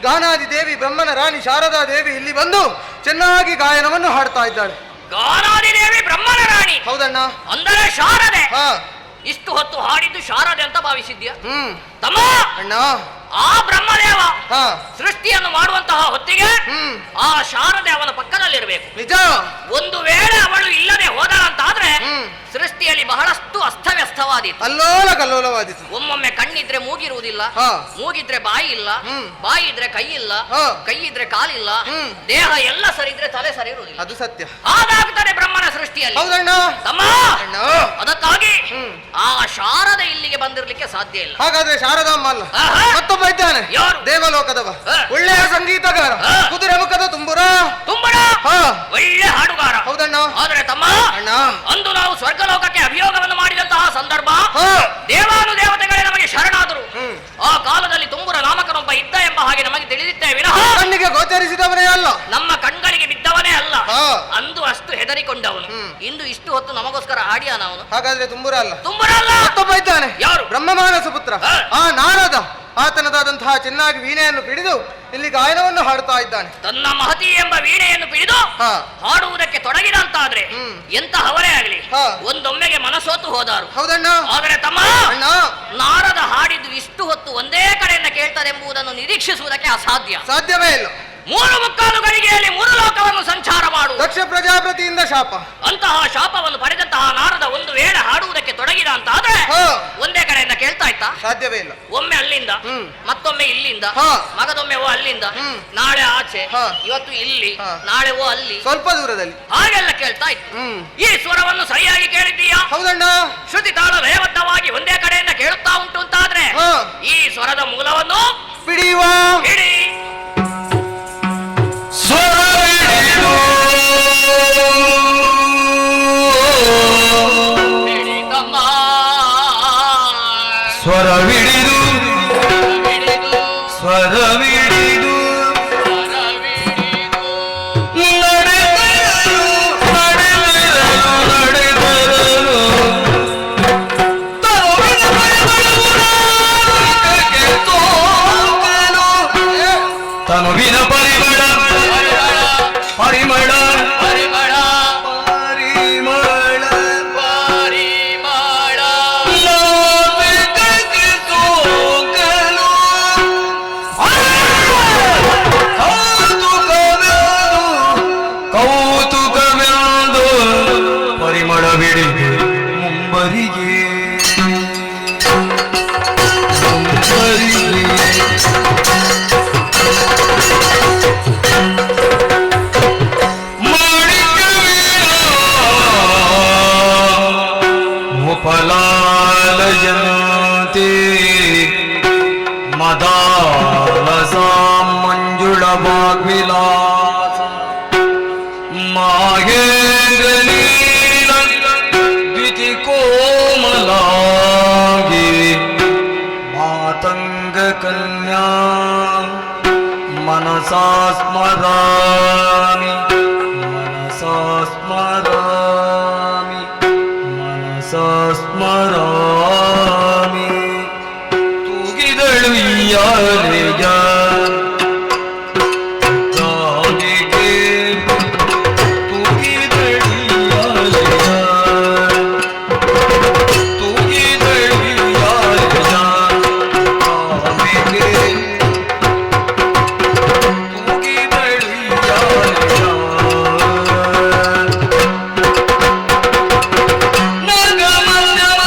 ಗಾನಾದಿ ದೇವಿ ಬ್ರಹ್ಮನ ರಾಣಿ ಶಾರದಾ ದೇವಿ ಇಲ್ಲಿ ಬಂದು ಚೆನ್ನಾಗಿ ಗಾಯನವನ್ನು ಹಾಡ್ತಾ ಇದ್ದಾಳೆ. ಗಾನಾದಿದೇವಿ ಬ್ರಹ್ಮನ ರಾಣಿ ಹೌದಣ್ಣ. ಅಂದರೆ ಶಾರದೆ. ಹಾ. ಇಷ್ಟು ಹೊತ್ತು ಹಾಡಿದ್ದು ಶಾರದೆ ಅಂತ ಭಾವಿಸಿದ್ಯಾ ತಮ್ಮ? ಅಣ್ಣ, ಆ ಬ್ರಹ್ಮದೇವ ಹಾ, ಸೃಷ್ಟಿಯನ್ನು ಮಾಡುವಂತಹ ಹೊತ್ತಿಗೆ ಆ ಶಾರದೆ ಅವನ ಪಕ್ಕದಲ್ಲಿರಬೇಕು. ನಿಜ. ಒಂದು ವೇಳೆ ಅವಳು ಇಲ್ಲದೆ ಹೋದಳಂತಾದ್ರೆ ಸೃಷ್ಟಿಯಲ್ಲಿ ಬಹಳಷ್ಟು ಅಸ್ತವ್ಯಸ್ತವಾದೀತು, ಅಲ್ಲೋಲ ಕಲ್ಲೋಲವಾದೀತು. ಒಮ್ಮೊಮ್ಮೆ ಕಣ್ಣಿದ್ರೆ ಮೂಗಿರುವುದಿಲ್ಲ, ಹಾ, ಮೂಗಿದ್ರೆ ಬಾಯಿ ಇಲ್ಲ, ಬಾಯಿ ಇದ್ರೆ ಕೈ ಇಲ್ಲ, ಹಾ, ಕೈ ಇದ್ರೆ ಕಾಲಿಲ್ಲ, ದೇಹ ಎಲ್ಲ ಸರಿ ಇದ್ರೆ ತಲೆ ಸರಿ ಇರುವುದಿಲ್ಲ. ಅದು ಸತ್ಯ. ಹಾಗಾಗ್ತದೆ ಬ್ರಹ್ಮನ ಸೃಷ್ಟಿಯಲ್ಲಿ. ಹೌದಣ್ಣ. ತಮ್ಮ, ಅಣ್ಣ, ಅದಕ್ಕಾಗಿ ಆ ಶಾರದೆ ಇಲ್ಲಿಗೆ ಬಂದಿರ್ಲಿಕ್ಕೆ ಸಾಧ್ಯ ಇಲ್ಲ. ಹಾಗಾದ್ರೆ ಶಾರದಾಮ್ಮ ಅಲ್ಲ, ಆಹಾ. ಮತ್ತೊಬ್ಬ ಇದ್ದಾನೆ. ಯಾರು? ದೇವಲೋಕದವ, ಹಾ. ಒಳ್ಳೆಯ ಸಂಗೀತಗಾರ, ಹಾ. ಕುದುರೆ ಮುಖದ ತುಂಬುರ. ತುಂಬಡ ಹಾ, ಒಳ್ಳೆ ಹಾಡುಗಾರ. ಹೌದಣ್ಣ. ಆದ್ರೆ ತಮ್ಮ, ಅಣ್ಣ, ಅಂದು ನಾವು ಸ್ವರ್ಗಲೋಕಕ್ಕೆ ಅಭಿಯೋಗವನ್ನು ಮಾಡಿದಂತಹ ಸಂದರ್ಭ, ಹಾ, ದೇವಾನುದೇವತೆಗಳೇ ನಮಗೆ ಶರಣಾದರು. ಆ ಕಾಲದಲ್ಲಿ ತುಂಬುರ ನಾಮಕನೊಬ್ಬ ಇದ್ದ ಎಂಬ ಹಾಗೆ ನಮಗೆ ತಿಳಿದಿತ್ತೇ ವಿನಃ ಕಣ್ಣಿಗೆ ಗೋಚರಿಸಿದವನೇ ಅಲ್ಲ, ನಮ್ಮ ಕಣ್ಗಳಿಗೆ ಬಿದ್ದವನೇ ಅಲ್ಲ. ಹಾ. ಅಂದು ಅಷ್ಟು ಹೆದರಿಕೊಂಡವನು. ಇಂದು ಇಷ್ಟು ಹೊತ್ತು ನಮಗೋಸ್ಕರ ಹಾಡಿಯಾನ ಅವನು. ಹಾಗಾದ್ರೆ ತುಂಬುರ ಅಲ್ಲ, ತುಂಬರ ಅಲ್ಲ. ಮತ್ತೊಬ್ಬ ಇದ್ದಾನೆ. ಯಾರು? ಬ್ರಹ್ಮಮಾನಸ ಪುತ್ರ, ಹಾ. ಆ ನಾರದ. ಆತನದಾದಂತಹ ಚೆನ್ನಾಗಿ ವೀಣೆಯನ್ನು ಹಿಡಿದು ಇಲ್ಲಿ ಗಾಯನವನ್ನು ಹಾಡುತ್ತಾ ಇದ್ದಾನೆ. ತನ್ನ ಮಹತಿ ಎಂಬ ವೀಣೆಯನ್ನು ಪಿಡಿದು ಹಾ. ಹಾಡುವುದಕ್ಕೆ ತೊಡಗಿದಂತಾದ್ರೆ ಎಂತ ಹವರೇ ಆಗಲಿ ಹಾ. ಒಂದೊಮ್ಮೆಗೆ ಮನಸೋತು ಹೋದಾರು. ಹೌದಣ್ಣ. ಆದರೆ ತಮ್ಮ, ಅಣ್ಣ, ನಾರದ ಹಾಡಿದ್ದು ಇಷ್ಟು ಹೊತ್ತು ಒಂದೇ ಕಡೆಯಿಂದ ಕೇಳ್ತದೆಂಬುದನ್ನು ನಿರೀಕ್ಷಿಸುವುದಕ್ಕೆ ಅಸಾಧ್ಯ. ಸಾಧ್ಯವೇ ಇಲ್ಲ. 3 ಗಳಿಗೆಯಲ್ಲಿ 3 ಲೋಕವನ್ನು ಸಂಚಾರ ಮಾಡು. ದಕ್ಷ ಪ್ರಜಾಪತಿಯಿಂದ ಶಾಪ. ಅಂತಹ ಶಾಪವನ್ನು ಪಡೆದಂತಹ ನಾರದ ಒಂದು ವೇಳೆ ಹಾಡುವುದಕ್ಕೆ ತೊಡಗಿದ ಅಂತಾದ್ರೆ ಹಾ. ಒಂದೇ ಕಡೆಯಿಂದ ಕೇಳ್ತಾ ಇತ್ತ? ಸಾಧ್ಯವೇ ಇಲ್ಲ. ಒಮ್ಮೆ ಅಲ್ಲಿಂದ, ಮತ್ತೊಮ್ಮೆ ಇಲ್ಲಿಂದ, ಹಾ. ಮಗದೊಮ್ಮೆ ಓ ಅಲ್ಲಿಂದ, ನಾಳೆ ಆಚೆ, ಹಾ. ಇವತ್ತು ಇಲ್ಲಿ, ಹಾ. ನಾಳೆ ಓ ಅಲ್ಲಿ, ಸ್ವಲ್ಪ ದೂರದಲ್ಲಿ. ಹಾಗೆಲ್ಲ ಕೇಳ್ತಾ ಇತ್ತು. ಈ ಸ್ವರವನ್ನು ಸರಿಯಾಗಿ ಕೇಳಿದ್ದೀಯಾ? ಹೌದಣ್ಣ. ಶ್ರುತಿ ತಾಳ ಲಯಬದ್ಧವಾಗಿ ಒಂದೇ ಕಡೆಯಿಂದ ಕೇಳುತ್ತಾ ಉಂಟು ಅಂತಾದ್ರೆ ಹಾ. ಈ ಸ್ವರದ ಮೂಲವನ್ನು ಪಿಡಿಯುವ. ಹಿಡಿ. ಸ್ವರವಿಡಿದು ಹಿಡಿದಮ್ಮ. ಸ್ವರವಿಡಿದು ಸ್ವರವಿಡಿದು ತನುವಿನ ಪರಿಮಳ ಪರಿಮಳ ಪರಿಮಳ ಪರಿಮಳ ಪರಿಮಳ ಲೋಕಕ್ಕೆ ಸೋಕಲು ಕೌತುಕವ್ಯಾದು ಪರಿಮಳ ಬಿಡಿದು ಮುಂಬರಿಗೆ ಫಲಾಲಯಂತೆ ಮದಾಲಸ ಮಂಜುಳ ವಾಗ್ವಿಲಾಸ ಮಾಹೇಂದ್ರ ನೀಲ ದ್ವಿತಿ ಕೋಮಲಾಗಿ ಮಾತಂಗ ಕನ್ಯಾ ಮನಸಾ ಸ್ಮರಾಮಿ ಮನಸಾ ಸ್ಮರಾಮಿ ಮನಸಾ ಸ್ಮರಾಮಿ ತೂಗಿದಳು ಯಾರೆಯ ಗಾಗಿಗೆ ತೂಗಿದಳು ಯಾರೆಯ ತೂಗಿದಳು ಯಾರೆಯ ಗಾಗಿಗೆ ತೂಗಿದಳು ಯಾರೆಯ ನಗಮಂಗಮ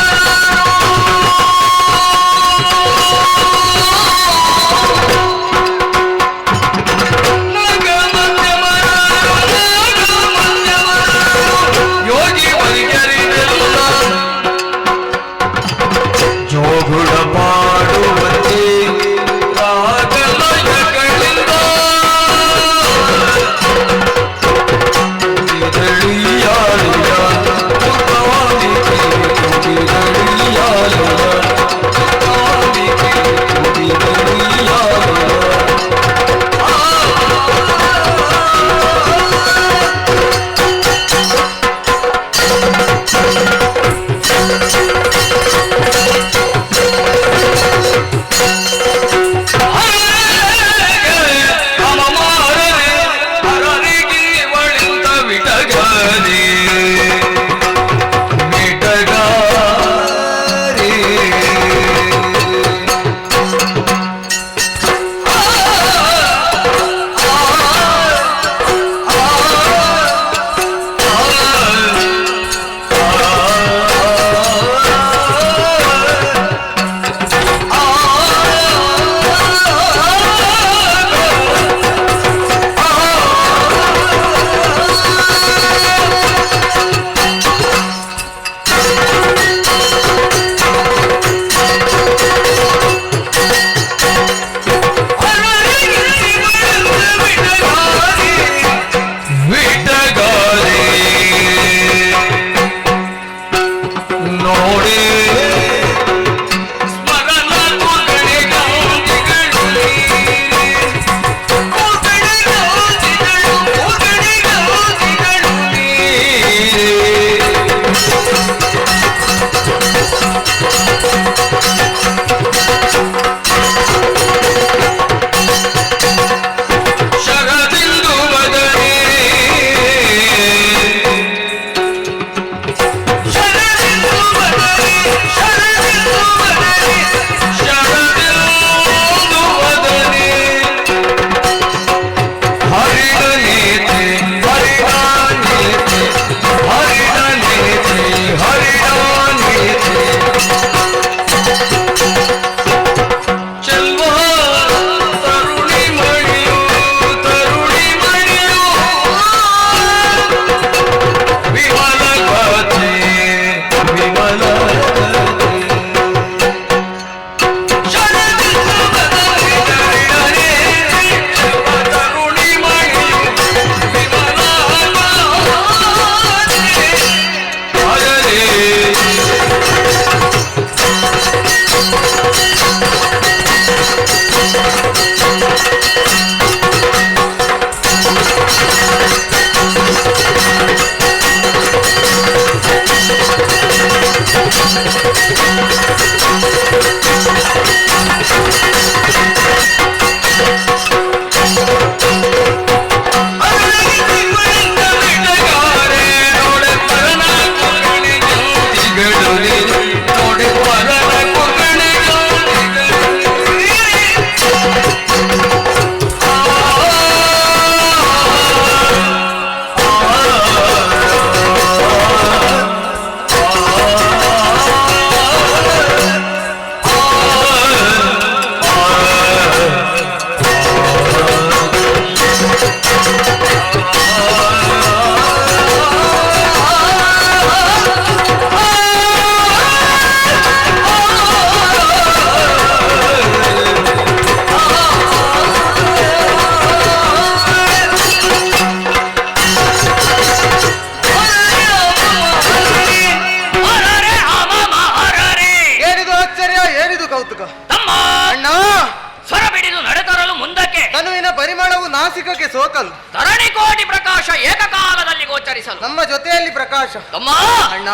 ಲೋಕಲ್ ಧರಣಿ ಕೋಟಿ ಪ್ರಕಾಶ ಏಕಕಾಲದಲ್ಲಿ ಗೋಚರಿಸಲು ನಮ್ಮ ಜೊತೆಯಲ್ಲಿ ಪ್ರಕಾಶ. ತಮ್ಮ ಅಣ್ಣ,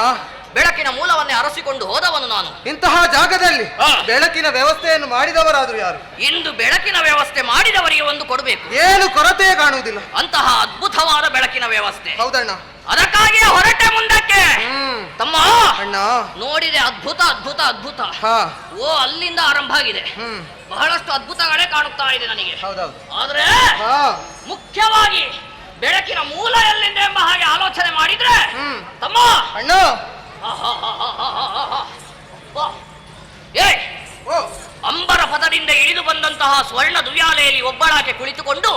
ಬೆಳಕಿನ ಮೂಲವನ್ನೇ ಅರಸಿಕೊಂಡು ಹೋದವನು ನಾನು. ಇಂತಹ ಜಾಗದಲ್ಲಿ ಆ. ಬೆಳಕಿನ ವ್ಯವಸ್ಥೆಯನ್ನು ಮಾಡಿದವರಾದ್ರು ಯಾರು? ಇಂದು ಬೆಳಕಿನ ವ್ಯವಸ್ಥೆ ಮಾಡಿದವರಿಗೆ ಒಂದು ಕೊಡಬೇಕು. ಏನು ಕೊರತೆ ಕಾಣುವುದಿಲ್ಲ. ಅಂತಹ ಅದ್ಭುತವಾದ ಬೆಳಕಿನ ವ್ಯವಸ್ಥೆ. ಹೌದಣ್ಣ. ಅದಕ್ಕಾಗಿಯೇ ಹೊರಟೆ ಮುಂದಕ್ಕೆ. ತಮ್ಮ ಅಣ್ಣ, ನೋಡಿದೆ ಅದ್ಭುತ ಅದ್ಭುತ ಅದ್ಭುತ. ಹಾ, ಓ, ಅಲ್ಲಿಂದ ಆರಂಭ ಆಗಿದೆ. ಬಹಳಷ್ಟು ಅದ್ಭುತಗಳೇ ಕಾಣುತ್ತಾ ಇದೆ ನನಗೆ. ಹೌದೌದು. ಆದ್ರೆ ಹಾ, ಮುಖ್ಯವಾಗಿ ಬೆಳಕಿನ ಮೂಲ ಎಲ್ಲಿಂದ ಎಂಬ ಹಾಗೆ ಆಲೋಚನೆ ಮಾಡಿದ್ರೆ ತಮ್ಮ ಅಣ್ಣ, ಏ ಓ, ಅಂಬರ ಪದದಿಂದ ಇಳಿದು ಬಂದಂತಹ ಸ್ವರ್ಣ ದುಯ್ಯಾಲೆಯಲ್ಲಿ ಒಬ್ಬಳಾಕೆ ಕುಳಿತುಕೊಂಡು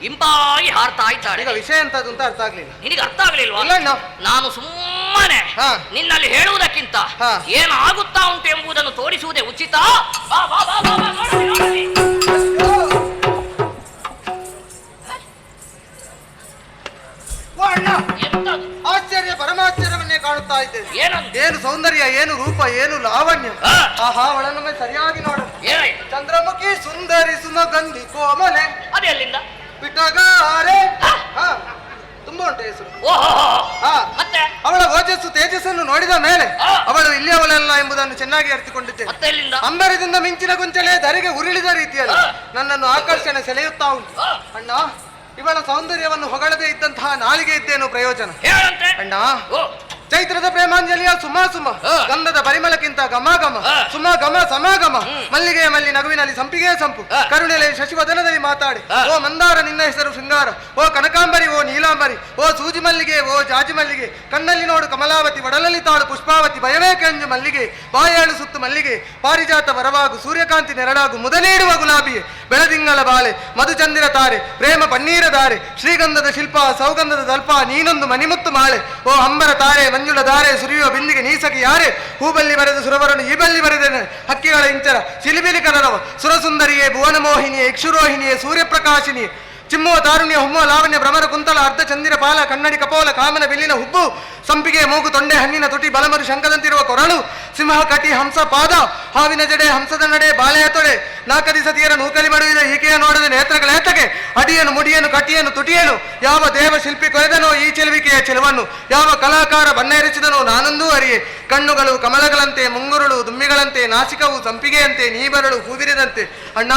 ಇಂಪಾಗಿ ಹಾರ್ತಾ ಇದ್ದಾಳೆ. ಈಗ ವಿಷಯ ಎಂತದ್ದು ಅಂತ ಅರ್ಥ ಆಗ್ಲಿಲ್ಲ. ನಿನಗೆ ಅರ್ಥ ಆಗ್ಲಿಲ್ವಾ? ಇಲ್ಲ ಅಣ್ಣ. ನಾನು ಸುಮ್ಮನೆ ಹಾ. ನಿನ್ನಲ್ಲಿ ಹೇಳುವುದಕ್ಕಿಂತ ಹಾ. ಏನು ಆಗುತ್ತಾ ಉಂಟು ಎಂಬುದನ್ನು ತೋರಿಸುವುದೇ ಉಚಿತ. ಬಾ, ಬಾ, ಬಾ, ಬಾ, ಬಾ, ನೋಡಲಿ, ನೋಡಲಿ. ಓ ಅಣ್ಣ, ಎಂತದು? ಆಶ್ಚರ್ಯ ಪರಮಾಶ್ಚರ್ಯವನ್ನೇ ಕಾಣುತ್ತಾ ಇದ್ದೇನೆ. ಏನಂತ? ಏನು ಸೌಂದರ್ಯ, ಏನು ರೂಪ, ಏನು ಲಾವಣ್ಯ. ಆ. ಆಹಾ, ಅವಳನ್ನೊಮ್ಮೆ ಸರಿಯಾಗಿ ನೋಡು. ಏನಾಯ್ತು? ಚಂದ್ರಮುಖಿ ಸುಂದರಿ ಸುಮಗಂಧಿ ಕೋಮಲೆ ಅದೇ ಅಲ್ಲಿಂದ ಪಿಟಗಾರೆ. ಹಾ, ತುಂಬಾ ಉಂಟು ಹೆಸರು. ಓಹೋ, ಹಾ, ಮತ್ತೆ ಅವಳ ಓಜಸ್ಸು ತೇಜಸ್ಸನ್ನು ನೋಡಿದ ಮೇಲೆ ಆ. ಅವಳು ಇಲ್ಲಿಯವಳಲ್ಲ ಎಂಬುದನ್ನು ಚೆನ್ನಾಗಿ ಅರಿತುಕೊಂಡಿದ್ದೇನೆ. ಮತ್ತೆ ಎಲ್ಲಿಂದ? ಅಂಬರದಿಂದ ಮಿಂಚಿನ ಗುಂಚಲೆ ಧರೆಗೆ ಉರುಳಿದ ರೀತಿಯಲ್ಲಿ ಆ. ನನ್ನನ್ನು ಆಕರ್ಷಣೆ ಸೆಳೆಯುತ್ತಾ ಉಂಟು. ಆ. ಅಣ್ಣ, ಇವಳ ಸೌಂದರ್ಯವನ್ನು ಹೊಗಳದೇ ಇದ್ದಂತಹ ನಾಲಿಗೆ ಇದ್ದೇನು ಪ್ರಯೋಜನ? ಹೇಳಂತೆ. ಅಣ್ಣ, ಓ, ಚೈತ್ರದ ಪ್ರೇಮಾಂಜಲಿಯ ಸುಮ ಸುಮ, ಆ. ಗಂಧದ ಪರಿಮಳಕ್ಕಿಂತ ಘಮ ಘಮ, ಆ. ಸುಮ ಘಮ ಸಮಾಗಮ, ಮಲ್ಲಿಗೆ ಮಲ್ಲಿ ನಗುವಿನಲ್ಲಿ ಸಂಪಿಗೆ ಸಂಪು, ಆ. ಕರುಣೆಲೆ ಶಶಿವದನದಲ್ಲಿ ಮಾತಾಡಿ. ಆ. ಓ ಮಂದಾರ ನಿನ್ನ ಹೆಸರು ಶೃಂಗಾರ, ಓ ಕನಕಾಂಬರಿ, ಓ ನೀಲಾಂಬರಿ, ಓ ಸೂಜಿ ಮಲ್ಲಿಗೆ, ಓ ಜಾಜಿ ಮಲ್ಲಿಗೆ, ಕಣ್ಣಲ್ಲಿ ನೋಡು ಕಮಲಾವತಿ, ಒಡಲಲ್ಲಿ ತಾಳು ಪುಷ್ಪಾವತಿ, ಭಯವೇ ಕೆಂಜು ಮಲ್ಲಿಗೆ, ಬಾಯಾಳು ಸುತ್ತು ಮಲ್ಲಿಗೆ, ಪಾರಿಜಾತ ವರವಾಗು, ಸೂರ್ಯಕಾಂತಿ ನೆರಳಾಗು, ಮುದ ನೀಡುವ ಗುಲಾಬಿಯೇ, ಬೆಳದಿಂಗಳ ಬಾಳೆ, ಮಧುಚಂದಿರ ತಾರೆ, ಪ್ರೇಮ ಪನ್ನೀರ ಧಾರೆ, ಶ್ರೀಗಂಧದ ಶಿಲ್ಪ, ಸೌಗಂಧದ ದಲ್ಪ, ನೀನೊಂದು ಮಣಿಮುತ್ತು ಮಾಳೆ, ಓ ಅಂಬರ ತಾರೆ, ಮಂಜುಳ ಧಾರೆ, ಸುರಿಯುವ ಬಿಂದಿಗೆ ನೀಸಕಿ ಯಾರೇ, ಹೂಬಲ್ಲಿ ಬರೆದ ಸುರವರನು ಈ ಬಲ್ಲಿ ಬರೆದೇನೆ, ಹಕ್ಕಿಗಳ ಇಂಚರ ಸಿಲಿಬಿಲಿ ಕನರವ, ಸುರಸುಂದರಿಯೇ, ಭುವನ ಮೋಹಿನಿಯೇ, ಇಕ್ಷುರೋಹಿಣಿಯೇ, ಸೂರ್ಯಪ್ರಕಾಶಿನಿಯೇ, ಚಿಮ್ಮುವ ತಾರುಣ್ಯ, ಹುಮ್ಮುವ ಲಾವಣ್ಯ, ಭ್ರಮರ ಕುಂತಲ, ಅರ್ಧ ಚಂದಿರ ಪಾಲ, ಕನ್ನಡಿ ಕಪೋಲ, ಕಾಮನ ಬಿಲ್ಲಿನ ಹುಬ್ಬು, ಸಂಪಿಗೆ ಮೂಗು, ತೊಂಡೆ ಹಣ್ಣಿನ ತುಟಿ, ಬಲಮರು ಶಂಕದಂತಿರುವ ಕೊರಳು, ಸಿಂಹ ಕಟಿ, ಹಂಸ ಪಾದ, ಹಾವಿನ ಜಡೆ, ಹಂಸದ ನಡೆ, ಬಾಳೆಯ ತೊಡೆ, ನಾಲ್ಕದಿ ಸತಿಯರ ನೂಕಲಿ ಮಡುವಿದ ಈಕೆಯ ನೋಡದ ನೇತ್ರಗಳೇತಕ್ಕೆ, ಅಡಿಯನು ಮುಡಿಯನು ಕಟಿಯನು ತುಟಿಯನು, ಯಾವ ದೇವ ಶಿಲ್ಪಿ ಕೊಯ್ದನೋ ಈ ಚೆಲುವಿಕೆಯ ಚೆಲುವನ್ನು, ಯಾವ ಕಲಾಕಾರ ಬಣ್ಣೆರಿಸಿದನೋ ನಾನೊಂದೂ ಅರಿಯೆ, ಕಣ್ಣುಗಳು ಕಮಲಗಳಂತೆ, ಮುಂಗುರುಳು ದುಮ್ಮಿಗಳಂತೆ, ನಾಸಿಕವು ಸಂಪಿಗೆಯಂತೆ, ನೀಬರಳು ಹೂವಿರಿದಂತೆ. ಅಣ್ಣ,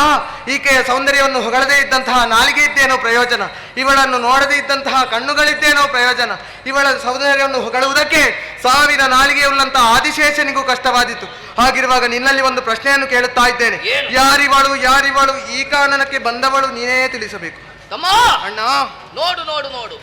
ಈಕೆಯ ಸೌಂದರ್ಯವನ್ನು ಹೊಗಳದೇ ಇದ್ದಂತಹ ನಾಲಿಗೆ ಇದ್ದೇನೋ ಪ್ರಯೋಜನ, ಇವಳನ್ನು ನೋಡದೇ ಇದ್ದಂತಹ ಕಣ್ಣುಗಳಿದ್ದೇನೋ ಪ್ರಯೋಜನ, ಇವಳ ಸೌಂದರ್ಯವನ್ನು ಹೊಗಳುವುದಕ್ಕೆ ಸಾವಿರ ನಾಲಿಗೆಯುಳ್ಳಂತಹ ಆದಿಶೇಷನಿಗೂ ಕಷ್ಟವಾದಿತು. ಹಾಗಿರುವಾಗ ನಿನ್ನಲ್ಲಿ ಒಂದು ಪ್ರಶ್ನೆಯನ್ನು ಕೇಳುತ್ತಾ ಇದ್ದೇನೆ. ಏನು? ಯಾರಿವಳು, ಯಾರಿವಳು, ಈ ಕಾರಣಕ್ಕೆ ಬಂದವಳು ನೀನೇ ತಿಳಿಸಬೇಕು. ತಮ್ಮ ಅಣ್ಣ, ನೋಡು ನೋಡು ನೋಡು.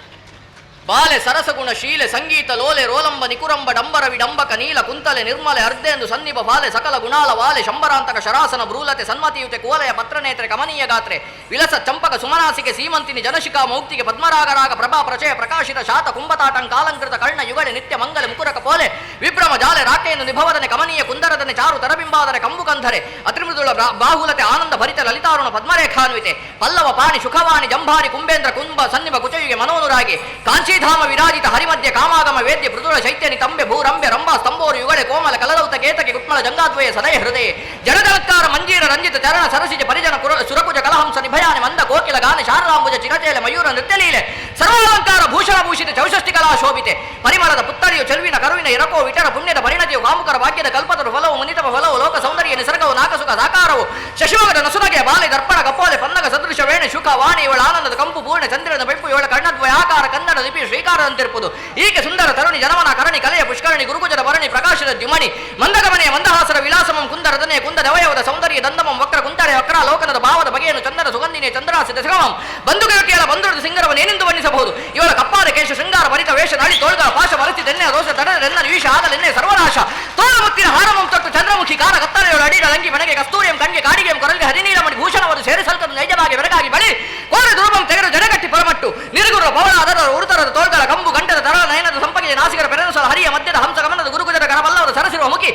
ಬಾಲೆ ಸರಸಗುಣ ಶೀಲೆ ಸಂಗೀತ ಲೋಲೆ ರೋಲಂಬ ನಿಕುರಂಬ ಡಂಬರ ವಿಡಂಬಕ ನೀಲ ಕುಂತಲೆ ನಿರ್ಮಲೆ ಅರ್ಧೆಂದು ಸನ್ನಿಭ ಬಾಲೆ ಸಕಲ ಗುಣಾಲ ವಾಲೆ ಶಂಬರಾಂತಕ ಶರಾಸನ ಭ್ರೂಲತೆ ಸನ್ಮತಿಯುತೆ ಕೋಲೆಯ ಪತ್ರನೇತ್ರೆ ಕಮನೀಯ ಗಾತ್ರೆ ವಿಲಸ ಚಂಪಕ ಸುಮನಾಸಿಕೆ ಸೀಮಂತಿನಿ ಜನಶಿಖಾ ಮೌಕ್ತಿಗೆ ಪದ್ಮರಾಗರಾಗ ಪ್ರಭಾ ಪ್ರಚಯ ಪ್ರಕಾಶಿತ ಶಾತ ಕುಂಭತಾಟಂಕಾಲಂಕೃತ ಕರ್ಣ ಯುಗಳೆ ನಿತ್ಯ ಮಂಗಲ ಮುಕುರಕ ಪೋಲೆ ವಿಭ್ರಮ ಜಾಲೆ ರಾಕೆಯನ್ನು ನಿಭವದನೆ ಕಮನೀಯ ಕುಂದರದನೆ ಚಾರು ತರಬಿಂಬಾದರೆ ಕಂಬು ಕಂಧರೆ ಅತಿಮೃದುಳ ಬಾಹುಲತೆ ಆನಂದ ಭರಿತ ಲಲಿತಾರುಣ ಪದ್ಮರೇಖಾನ್ವಿತೆ ಪಲ್ಲವ ಪಾಣಿ ಶುಖವಾಣಿ ಜಂಭಾರಿ ಕುಂಬೇಂದ್ರ ಕುಂಭ ಸನ್ನಿಭ ಕುಚಯುಗೆ ಮನೋನುರಾಗಿ ಕಾಂಚಿ ಧಾಮ ವಿರಾಜಿತ ಹರಿಮಧ್ಯ ಕಾಮಾಗಮ ವೇದ್ಯ ಮೃದುಳ ಶೈತ್ಯನಿ ತಂಬೆ ಭೂರಂಬೆ ರಂಭಾ ಸ್ತಂಭೋರು ಯುಗಳೆ ಕೋಮಲ ಕಲರೌತ ಕೇತಕೆ ಕುಟ್ಮಳ ಜಂಗಾದ್ವಯ ಸದಯ ಹೃದಯ ಜಡಜಲತ್ಕಾರ ಮಂಜೀರ ರಂಜಿತ ಚರಣ ಸರಸಿಜ ಪರಿಜನ ಸುರಕುಜ ಕಲಹಂಸ ನಿಭಯಾನಿ ಮಂದ ಕೋಕಿಲ ಗಾನ ಶಾರದಾಂಬುಜ ಚಿರಚೇಲ ಮಯೂರ ನೃತ್ಯಲೀಲೆ ಸರ್ವಾಲಂಕಾರ ಭೂಷಣ ಭೂಷಿತ ಚೌಷಷ್ಟಿ ಕಲಾ ಶೋಭಿತೆ ಪರಿಮಳದ ಪುತ್ತರಿಯು ಚೆಲುವಿನ ಕರುವಿನ ಎರಕೋ ವಿಟರ ಪುಣ್ಯದ ಪರಿಣತಿಯು ಕಾಮುಕರ ಭಾಗ್ಯದ ಕಲ್ಪತರು ಫಲವು ಮುನಿತಮ ಫಲವು ಲೋಕ ಸೌಂದರ್ಯ ನಿಸರ್ಗವು ನಾಕಸುಖ ಸಾಕಾರವು ಶಶಿಮಗದ ನಸುನಗೆ ಬಾಲೆ ದರ್ಪಣ ಕಪೋಲೆ ಪನ್ನಗ ಸದೃಶ ವೇಣೆ ಶುಕ ವಾಣಿ ಇವಳ ಆನಂದದ ಕಂಪು ಪೂರ್ಣ ಚಂದ್ರನ ಬೆಂಪು ಇವಳ ಕರ್ಣದ್ವಯ ಆಕಾರ ಕನ್ನಡ ಲಿಪಿ ಶ್ರೀಕಾರದಂತಿರುವುದು ಈಕೆ ಸುಂದರ ತರುಣಿ ಜನಮನ ಕರಣಿ ಕಲೆಯ ಪುಷ್ಕರಣಿ ಗುರುಗುಜದ ಭರಣಿ ಪ್ರಕಾಶದ ದ್ಯುಮಣಿ ಮಂದಗಮನೆಯ ಮಂದಹಾಸರ ವಿಲಾಸಮಂ ಕುಂದರದನೆ ಕುಂದ ದವಯವದ ಸೌಂದರ್ಯ ದಂದಮಂ ವಕ್ರ ಕುಂತರೆ ವಕ್ರ ಲೋಕನದ ಭಾವದ ಬಗೆಯನ್ನು ಚಂದನ ಸುಗಂಧಿನೇ ಚಂದ್ರಾಸಿ ದಶಗಮಂ ಬಂಧುಗೆಯಲ ಬಂಧುರದ ಸಿಂಗರವನ್ನೇನೆಂದು ವರ್ಣಿಸಬಹುದು ಇವಳ ಕಪ್ಪಾದ ಕೇಶ ಶೃಂಗಾರ ಭರಿತ ವೇಷ ನಾಳಿ ತೋಳ್ಗಳ ಪಾಶ ಮರಚಿದೆನ್ನೆ ದೋಷ ತಡರೆನ್ನ ವಿಷ ಆದಲೆನ್ನೆ ಸರ್ವನಾಶ ತೋಳ ಮುತ್ತಿನ ಹಾರಮಂ ತೊಟ್ಟು ಚಂದ್ರಮುಖಿ ಕಾರ ಕತ್ತಲೆಯೊಳ ಅಡಿರ ಲಂಗಿ ಮನೆಗೆ ಕಸ್ತೂರಿಯಂ ಕಣ್ಗೆ ಕಾಡಿಗೆಂ ಕೊರಲಿಗೆ ಹರಿನೀಲಮಣಿ ಭೂಷಣವನ್ನು ಸೇರಿಸಲ್ತದ ನೈಜವಾಗಿ ಬೆರಗಾಗಿ ಬಳಿ ಕೋರೆ ದುರ್ಬಂ ತೆಗೆದು ಜಡಗಟ್ಟಿ ಪರಮಟ್ಟು ನಿರುಗುರ ಪವಳ ಅದರ ಉರುತರದ ತೋಳ್ಗಳ ಕಂಬು ಗಂಟದ ತಳ ನಯನದ ಸಂಪಗೆಯ ನಾಸಿಕರ ಪೆರಸಲ ಹರಿಯ ಮಧ್ಯದ ಹಂಸ ಗಮನದ ಗುರುಗುಜರ ಗಣವಲ್ಲವರ ಸರಸಿರುವ ಮುಖಿ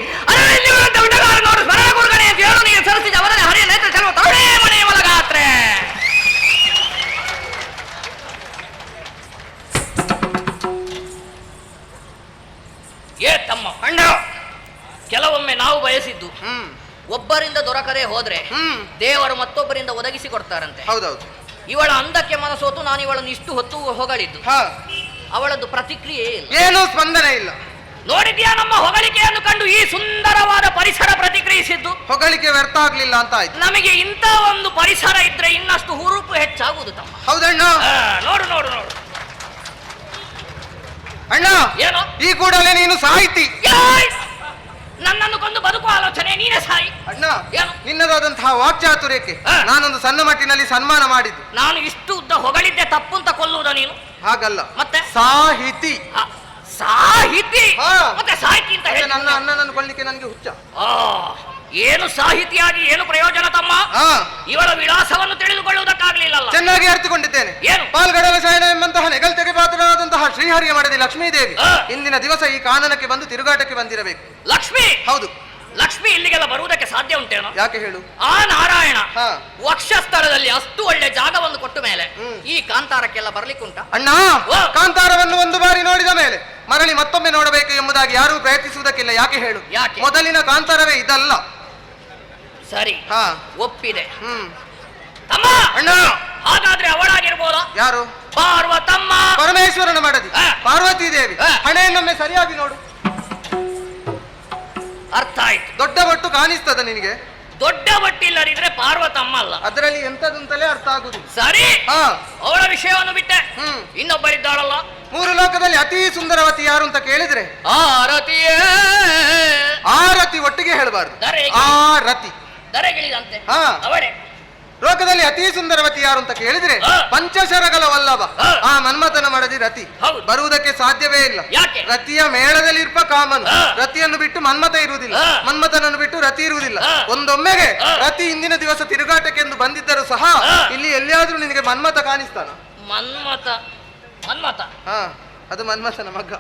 ನೋಡು ಸ್ಮರಣ ಗುರುಗಣೆ ಅಂತ ಹೇಳು ನೀನು ಸರಸಿದ ಅವರೇ ಹರಿಯ ನೇತ್ರ ಚಲುವ ತರುಣೇ ಮನೆಯ ಮಲಗಾತ್ರೆ ಏ ತಮ್ಮ ಅಣ್ಣ ಕೆಲವೊಮ್ಮೆ ನಾವು ಬಯಸಿದ್ದು ಒಬ್ಬರಿಂದ ದೊರಕದೆ ಹೋದ್ರೆ ದೇವರು ಮತ್ತೊಬ್ಬರಿಂದ ಒದಗಿಸಿ ಕೊಡ್ತಾರಂತೆ. ಹೌದೌದು. ಇವಳ ಅಂದಕ್ಕೆ ಮನಸೋತು ನಾನು ಇವಳನ್ನು ಇಷ್ಟು ಹೊತ್ತು ಹೊಗಳಿದ್ದು. ಹಾ, ಅವಳದ್ದು ಪ್ರತಿಕ್ರಿಯೆ ಇಲ್ಲ, ಏನೂ ಸ್ಪಂದನೆ ಇಲ್ಲ. ನೋಡಿದ್ಯಾ ನಮ್ಮ ಹೊಗಳಿಕೆಯನ್ನು ಕಂಡು ಈ ಸುಂದರವಾದ ಪರಿಸರ ಪ್ರತಿಕ್ರಿಯಿಸಿದ್ದು? ಹೊಗಳಿಕೆ ವ್ಯರ್ಥ ಆಗ್ಲಿಲ್ಲ ಅಂತ ಆಯ್ತು. ನಮಗೆ ಇಂಥ ಒಂದು ಪರಿಸರ ಇದ್ರೆ ಇನ್ನಷ್ಟು ಹುರುಪು ಹೆಚ್ಚಾಗುವುದು ತಮ್ಮ. ಹೌದಣ್ಣ. ನೋಡು ನೋಡು ನೋಡು ಅಣ್ಣ, ಏನೋ ಈ ಕೂಡಲೇ ನೀನು ಸಾಹಿತಿ. ನನ್ನನ್ನು ಕೊಂದು ಬದುಕುವ ಆಲೋಚನೆ, ನೀನೇ ಸಾಯಿ. ಅಣ್ಣ, ಏನು? ನಿನ್ನದಾದಂತಹ ವಾಕ್ಚಾತುರ್ಯಕ್ಕೆ ನಾನೊಂದು ಸಣ್ಣ ಮಟ್ಟಿನಲ್ಲಿ ಸನ್ಮಾನ ಮಾಡಿದ್ದು. ನಾನು ಇಷ್ಟು ಉದ್ದ ಹೊಗಳಿದ್ದೆ ತಪ್ಪು ಅಂತ ಕೊಲ್ಲುವುದ ನೀನು? ಹಾಗಲ್ಲ, ಮತ್ತೆ ಸಾಹಿತಿ. ಸಾಹಿತಿ? ಹಾ. ಮತ್ತೆ ಸಾಹಿತಿ ಅಂತ ಮತ್ತೆ ಹೇಳಿ ನನ್ನ ಅಣ್ಣನನ್ನು ಕೊಲ್ಲಿಕ್ಕೆ ನನಗೆ ಹುಚ್ಚ. ಏನು ಸಾಹಿತಿಯಾಗಿ ಏನು ಪ್ರಯೋಜನ ತಮ್ಮ? ಹಾ, ಇವಳ ವಿಳಾಸವನ್ನು ತಿಳಿದುಕೊಳ್ಳುವುದಕ್ಕಾಗ್ಲಿಲ್ಲ. ಚೆನ್ನಾಗಿ ಅರಿತುಕೊಂಡಿದ್ದೇನೆ. ಏನು? ಪಾಲ್ಗಡಲ ಶಯನ ಎಂಬಂತಹ ನೆಗಲ್ತೆಗೆ ಪಾತ್ರರಾದಂತಹ ಶ್ರೀಹರಿಯ ಮಡದಿ ಲಕ್ಷ್ಮೀದೇವಿ ಹಾ. ಇಂದಿನ ದಿವಸ ಈ ಕಾನನಕ್ಕೆ ಬಂದು ತಿರುಗಾಟಕ್ಕೆ ಬಂದಿರಬೇಕು. ಲಕ್ಷ್ಮಿ? ಹೌದು. ಲಕ್ಷ್ಮಿ ಇಲ್ಲಿಗೆಲ್ಲ ಬರುವುದಕ್ಕೆ ಸಾಧ್ಯ ಉಂಟೇನೋ? ಯಾಕೆ ಹೇಳು? ಆ ನಾರಾಯಣ ಹಾ. ವಕ್ಷಸ್ಥಳದಲ್ಲಿ ಅಷ್ಟು ಒಳ್ಳೆ ಜಾಗವನ್ನು ಕೊಟ್ಟ ಮೇಲೆ ಹ್ಮ್. ಈ ಕಾಂತಾರಕ್ಕೆಲ್ಲ ಬರ್ಲಿಕ್ಕುಂಟ? ಅಣ್ಣ, ವಾ. ಕಾಂತಾರವನ್ನು ಒಂದು ಬಾರಿ ನೋಡಿದ ಮೇಲೆ ಮರಳಿ ಮತ್ತೊಮ್ಮೆ ನೋಡಬೇಕು ಎಂಬುದಾಗಿ ಯಾರೂ ಪ್ರಯತ್ನಿಸುವುದಕ್ಕಿಲ್ಲ. ಯಾಕೆ ಹೇಳು? ಯಾಕೆ? ಮೊದಲಿನ ಕಾಂತಾರವೇ ಇದಲ್ಲ. ಸರಿ, ಹಾ. ಒಪ್ಪಿದೆ. ತಮ್ಮ, ಅಣ್ಣ, ಹಾಗಾದ್ರೆ ಅವಳಾಗಿರ್ಬೋದಾ? ಯಾರು? ಪಾರ್ವತಮ್ಮ. ಪರಮೇಶ್ವರನ ಮಡದಿ ಹಾ. ಪಾರ್ವತಿ ದೇವಿ. ಹಾ. ಹಣೆಯನ್ನೊಮ್ಮೆ ಸರಿಯಾಗಿ ನೋಡು. ಅರ್ಥ ಆಯ್ತು. ದೊಡ್ಡ ಬೊಟ್ಟು ಕಾಣಿಸ್ತದ ನಿನಗೆ? ದೊಡ್ಡ ಬಟ್ಟಿಲ್ಲದಿದ್ರೆ ಪಾರ್ವತಮ್ಮ ಅಲ್ಲ. ಅದರಲ್ಲಿ ಎಂತದಂತಲೇ ಅರ್ಥ ಆಗುದು. ಸರಿ, ಹಾ. ಅವಳ ವಿಷಯವನ್ನು ಬಿಟ್ಟೆ. ಹ್ಮ್. ಇನ್ನೊಬ್ಬರಿದ್ದಾಳಲ್ಲ, ಮೂರು ಲೋಕದಲ್ಲಿ ಅತಿ ಸುಂದರವತಿ ಯಾರು ಅಂತ ಕೇಳಿದ್ರೆ ಆರತಿಯೇ. ಆರತಿ ಒಟ್ಟಿಗೆ ಹೇಳಬಾರ್ದು. ದರೆಗೆ. ಆರತಿ. ದರೆಗಿಳಿದಂತೆ ಹಾ. ಅವಳೇ. ಲೋಕದಲ್ಲಿ ಅತಿ ಸುಂದರವತಿ ಯಾರು ಅಂತ ಕೇಳಿದ್ರೆ ಹಾ. ಪಂಚಶರಗಳ ವಲ್ಲಭ ಹಾ. ಆ ಮನ್ಮಥನ ಮಡದಿ ರತಿ. ಹೌದು. ಬರುವುದಕ್ಕೆ ಸಾಧ್ಯವೇ ಇಲ್ಲ. ಯಾಕೆ? ರತಿಯ ಮೇಳದಲ್ಲಿ ಇರ್ಪ ಕಾಮನು. ಹಾ. ರತಿಯನ್ನು ಬಿಟ್ಟು ಮನ್ಮಥ ಇರುವುದಿಲ್ಲ, ಹಾ. ಮನ್ಮಥನನ್ನು ಬಿಟ್ಟು ರತಿ ಇರುವುದಿಲ್ಲ. ಹಾ. ಒಂದೊಮ್ಮೆಗೆ ಹಾ. ರತಿ ಇಂದಿನ ದಿವಸ ತಿರುಗಾಟಕ್ಕೆಂದು ಬಂದಿದ್ದರೂ ಸಹ ಹಾ. ಇಲ್ಲಿ ಎಲ್ಲಿಯಾದ್ರೂ ನಿನಗೆ ಮನ್ಮಥ ಕಾಣಿಸ್ತಾನ? ಮನ್ಮಥ? ಮನ್ಮಥ? ಹಾ, ಅದು ಮನ್ಮಥನ ಮಗ್ಗ.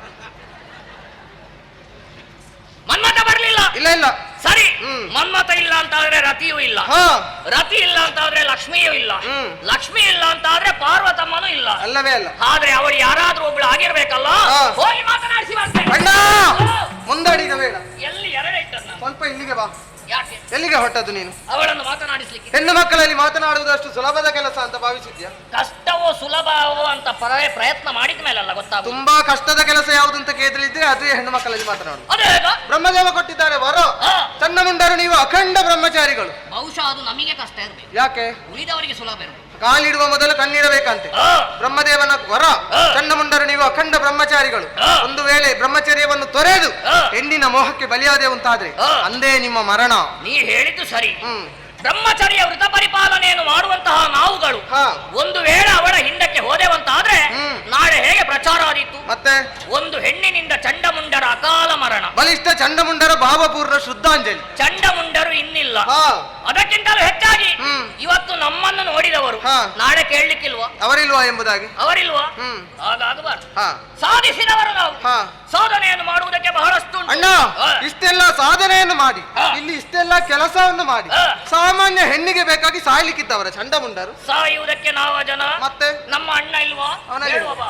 ಮನ್ಮಥ ಬರ್ಲಿಲ್ಲ? ಇಲ್ಲ ಇಲ್ಲ. ಸರಿ, ಹ್ಮ್. ಮನ್ಮಥ ಇಲ್ಲ ಅಂತ ಆದ್ರೆ ರತಿಯೂ ಇಲ್ಲ. ಹಾ, ರತಿ ಇಲ್ಲ ಅಂತ ಆದ್ರೆ ಲಕ್ಷ್ಮಿಯೂ ಇಲ್ಲ. ಹ್ಮ್. ಲಕ್ಷ್ಮಿ ಇಲ್ಲ ಅಂತ ಆದ್ರೆ ಪಾರ್ವತಮ್ಮನೂ ಇಲ್ಲ. ಅಲ್ಲವೇ ಅಲ್ಲ. ಆದ್ರೆ ಅವಳು ಯಾರಾದ್ರೂ ಒಬ್ಳು ಆಗಿರ್ಬೇಕಲ್ಲ. ಹಾ. ಹೋಗಿ ಮಾತನಾಡಿಸಿ ಬರ್ತೇನೆ. ಅಣ್ಣ, ಹಾ. ಮುಂದಡಿಗ ಬೇಡ, ಎಲ್ಲಿ ಎರಡೈತನ್ನ? ಸ್ವಲ್ಪ ಇಲ್ಲಿಗೆ ಬಾ. ಯಾಕೆ? ಎಲ್ಲಿಗೆ ಹೊಟ್ಟದ್ದು ನೀನು? ಅವಳನ್ನು ಮಾತನಾಡಿಸ್ಲಿಕ್ಕೆ. ಹೆಣ್ಣು ಮಕ್ಕಳಲ್ಲಿ ಮಾತನಾಡುವುದು ಅಷ್ಟು ಸುಲಭದ ಕೆಲಸ ಅಂತ ಭಾವಿಸಿದ್ಯಾ? ಕಷ್ಟವೋ ಸುಲಭವೋ ಅಂತ ಪ್ರಯತ್ನ ಮಾಡಿದ ಮೇಲಲ್ಲ ಗೊತ್ತಾಗ. ತುಂಬಾ ಕಷ್ಟದ ಕೆಲಸ ಯಾವುದು ಅಂತ ಕೇಳಿದ್ರೆ ಅದೇ ಹೆಣ್ಣು ಮಕ್ಕಳಲ್ಲಿ ಮಾತನಾಡುದು. ಅದೇ ಹೇಗ? ಬ್ರಹ್ಮದೇವ ಕೊಟ್ಟಿದ್ದಾರೆ ವರ. ಹಾ. ಚನ್ನ ಮುಂಡರು ನೀವು ಅಖಂಡ ಬ್ರಹ್ಮಚಾರಿಗಳು. ಬಹುಶಃ ಅದು ನಮಗೆ ಕಷ್ಟ ಇರಬೇಕು, ಯಾಕೆ? ಉಳಿದವರಿಗೆ ಸುಲಭ ಇರಬೇಕು. ಕಾಲಿಡುವ ಮೊದಲು ಕಣ್ಣಿಡಬೇಕಂತೆ ಹಾ. ಬ್ರಹ್ಮದೇವನ ವರ. ಹಾ. ಚನ್ನ ಮುಂಡರು ನೀವು ಅಖಂಡ ಬ್ರಹ್ಮಚಾರಿಗಳು. ಹಾ. ಒಂದು ವೇಳೆ ಬ್ರಹ್ಮಚರ್ಯವನ್ನು ತೊರೆದು ಹಾ. ಹೆಣ್ಣಿನ ಮೋಹಕ್ಕೆ ಬಲಿಯಾದೆ ಅಂತಾದ್ರೆ ಹಾ. ಅಂದೇ ನಿಮ್ಮ ಮರಣ. ನೀ ಹೇಳಿದ್ದು ಸರಿ. ಹ್ಮ್. ಬ್ರಹ್ಮಚರ್ಯ ವೃತ ಪರಿಪಾಲನೆಯನ್ನು ಮಾಡುವಂತಹ ನಾವುಗಳು ಹಾ. ಒಂದು ವೇಳೆ ಅವಳ ಹಿಂದಕ್ಕೆ ಹೋದೆವಂತಾದ್ರೆ ಹ್ಮ್. ನಾಳೆ ಹೇಗೆ ಪ್ರಚಾರ ಆದೀತು? ಮತ್ತೆ ಒಂದು ಹೆಣ್ಣಿನಿಂದ ಚಂಡಮುಂಡರ ಅಕಾಲ ಮರಣ. ಬಲಿಷ್ಠ ಚಂಡಮುಂಡರ ಭಾವಪೂರ್ಣ ಶುದ್ಧಾಂಜಲಿ. ಚಂಡಮುಂಡರು ಇನ್ನಿಲ್ಲ. ಹಾ. ಅದಕ್ಕಿಂತಲೂ ಹೆಚ್ಚಾಗಿ ಹ್ಮ್. ಇವತ್ತು ನಮ್ಮನ್ನು ನೋಡಿದವರು ಹಾ. ನಾಳೆ ಕೇಳಲಿಕ್ಕಿಲ್ವಾ? ಅವರಿಲ್ವಾ ಎಂಬುದಾಗಿ. ಅವರಿಲ್ವಾ? ಹ್ಮ್. ಹಾಗಾಗಬಾರ್ದು. ಹಾ. ಸಾಧಿಸಿದವರು ನಾವು. ಹಾ. ಸಾಧನೆಯನ್ನು ಮಾಡುವುದಕ್ಕೆ ಬಹಳಷ್ಟು ಉಂಟು. ಅಣ್ಣ, ಹಾ. ಇಷ್ಟೆಲ್ಲ ಸಾಧನೆಯನ್ನು ಮಾಡಿ ಹಾ. ಇಲ್ಲಿ ಇಷ್ಟೆಲ್ಲ ಕೆಲಸವನ್ನು ಮಾಡಿ ಹಾ. ಸಾಮಾನ್ಯ ಹೆಣ್ಣಿಗೆ ಬೇಕಾಗಿ ಸಾಯ್ಲಿಕ್ಕಿದ್ದವರ ಚಂಡಮುಂಡರು. ಸಾಯುವುದಕ್ಕೆ ನಾವ ಜನ. ಮತ್ತೆ ನಮ್ಮ ಅಣ್ಣ ಇಲ್ವಾ? ಅವನಲ್ಲಿ ಹೇಳುವ ಬಾ.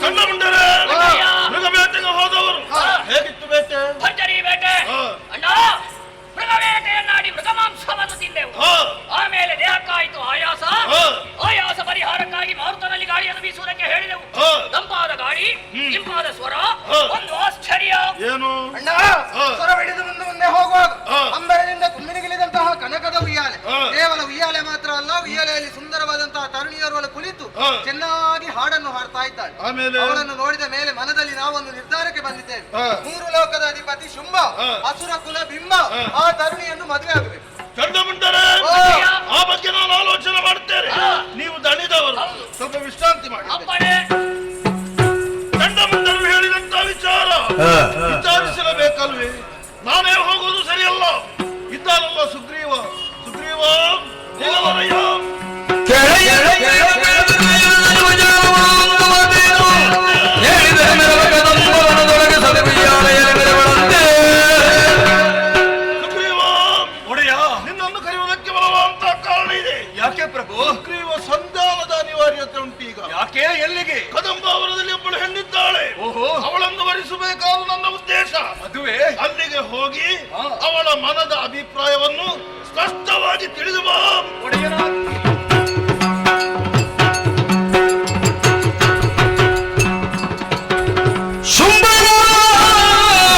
ಚಂಡಮುಂಡರೇ, ಅಣ್ಣಯ್ಯ. ಮೃಗಬೇಟೆಗೆ ಹೋದವರು ಹಾ. ಹೇಗಿತ್ತು ಬೇಟೆ? ಭರ್ಜರಿ ಬೇಟೆ. ಹಾ. ಅಣ್ಣ, ಮೃಗವೇಟೆಯನ್ನಾಡಿ ಮೃಗಮಾಂಸವನ್ನು ತಿಂದೆವು. ಹಾ. ಆಮೇಲೆ ದೇಹಕ್ಕಾಯಿತು ಆಯಾಸ. ಹಾ. ಆಯಾಸ ಪರಿಹಾರಕ್ಕಾಗಿ ಮಾರುತನಲ್ಲಿ ಗಾಳಿಯನ್ನು ಬೀಸುವುದಕ್ಕೆ ಹೇಳಿದೆವು. ಹಾ. ತಂಪಾದ ಗಾಳಿ, ಇಂಪಾದ ಸ್ವರ, ಹಾ. ಒಂದು ಆಶ್ಚರ್ಯ. ಏನು? ಅಣ್ಣ, ಹಾ. ಸ್ವರ ಹಿಡಿದು ಮುಂದೆ ಮುಂದೆ ಹೋಗುವಾಗ ಹಾ. ಅಂಬರದಿಂದ ಕುಮ್ಮಿನಿಗಿಳಿದಂತಹ ಕನಕದ ಉಯ್ಯಾಲೆ. ಹಾ. ಕೇವಲ ಉಯ್ಯಾಲೆ ಮಾತ್ರ ಅಲ್ಲ, ಉಯ್ಯಾಲೆಯಲ್ಲಿ ಸುಂದರವಾದಂತಹ ತರುಣಿಯರು ಕುಳಿತು ಹಾ. ಚೆನ್ನಾಗಿ ಹಾಡನ್ನು ಹಾಡ್ತಾ ಇದ್ದಾಳೆ. ಆಮೇಲೆ? ಅವಳನ್ನು ನೋಡಿದ ಮೇಲೆ ಮನದಲ್ಲಿ ನಾವೊಂದು ನಿರ್ಧಾರಕ್ಕೆ ಬಂದಿದ್ದೇವೆ. ಹಾ. ಮೂರು ಲೋಕದ ಅಧಿಪತಿ ಶುಂಭ, ಹಾ. ಅಸುರ ಕುಲ ಬಿಂಬ, ಹಾ. ಆ ತರುಣಿಯನ್ನು ಮದುವೆ ಆಗಬೇಕು. ಚಂಡಮುಂಡರೇ, ಓ. ಆ ಬಗ್ಗೆ ನಾನು ಆಲೋಚನೆ ಮಾಡುತ್ತೇನೆ. ಹಾ. ನೀವು ದಣಿದವರು, ಹೌದು. ಸ್ವಲ್ಪ ವಿಶ್ರಾಂತಿ ಮಾಡಿ. ಅಪ್ಪಣೆ. ಚಂಡಮುಂಡರು ಹೇಳಿದಂತ ವಿಚಾರ ವಿಚಾರಿಸಲೇಬೇಕಲ್ವೇ? ನಾನೇ ಹೋಗುವುದು ಸರಿಯಲ್ಲ. ಇದ್ದಾನಲ್ಲ ಸುಗ್ರೀವ. ಸುಗ್ರೀವ, ಹೇಳವರಯ್ಯ. ಸುಗ್ರೀವ, ಒಡೆಯ, ನಿನ್ನನ್ನು ಕರೆಯುವುದಕ್ಕೆ ಬರುವಂತ ಕಾರಣ ಇದೆ. ಯಾಕೆ ಪ್ರಭು? ಸುಗ್ರೀವ ಸಂಧಾನದ ಅನಿವಾರ್ಯತೆ ಉಂಟು ಈಗ. ಯಾಕೆ? ಎಲ್ಲಿಗೆ? ಕದಂಬಾವರದಲ್ಲಿ ಒಬ್ಬಳು ಹೆಣ್ಣಿದ್ದಾಳೆ. ಅದುವೇ ಅಲ್ಲಿಗೆ ಹೋಗಿ ಅವಳ ಮನದ ಅಭಿಪ್ರಾಯವನ್ನು ಸ್ಪಷ್ಟವಾಗಿ ತಿಳಿದು ಬಾ.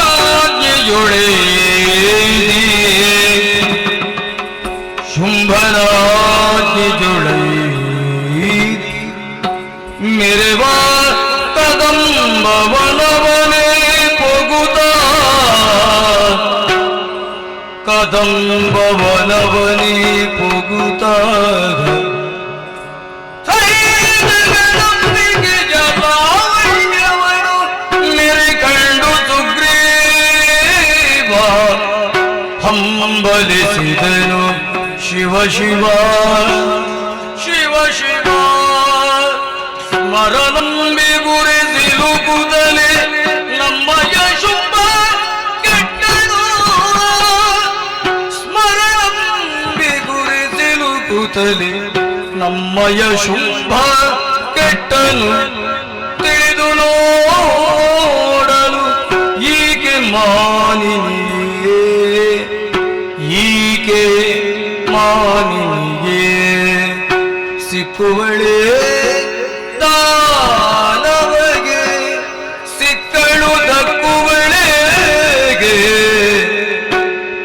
ಶುಂಭನಾಜ್ಞೆಯೊಳೆ ಶುಂಭನಾಜ್ಞೆಯೊಳೆ ಮೆರೆವಾ ಕದಂಬವನವನೇ ಪೊಗುತ ಕದಂಬವನವನೇ ಪೊಗುತ ಹಂಬಲಿಸಿದನು ಶಿವ ಶಿವ ಶಿವ ಶಿವ ಸ್ಮರಣಂಬಿ ಗುರಿಸಿಲು ಕೂದಲೇ ನಮ್ಮಯ ಶುಂಭ ಕೆಟ್ಟನು ಸ್ಮರಣಂಬಿ ಗುರಿಸಿಲು ಕೂದಲೇ ನಮ್ಮಯ ಶುಂಭ ಕೆಟ್ಟನು ತಿಳಿದು ನೋಡಲು ಈಕೆ ಮಾನಿನಿಯೇ ಈಕೆ ಮಾನಿನಿಗೆ ಸಿಕ್ಕುವಳೇ ದಾನವಗೆ ಸಿಕ್ಕಳು ದಕ್ಕುವಳೆಗೆ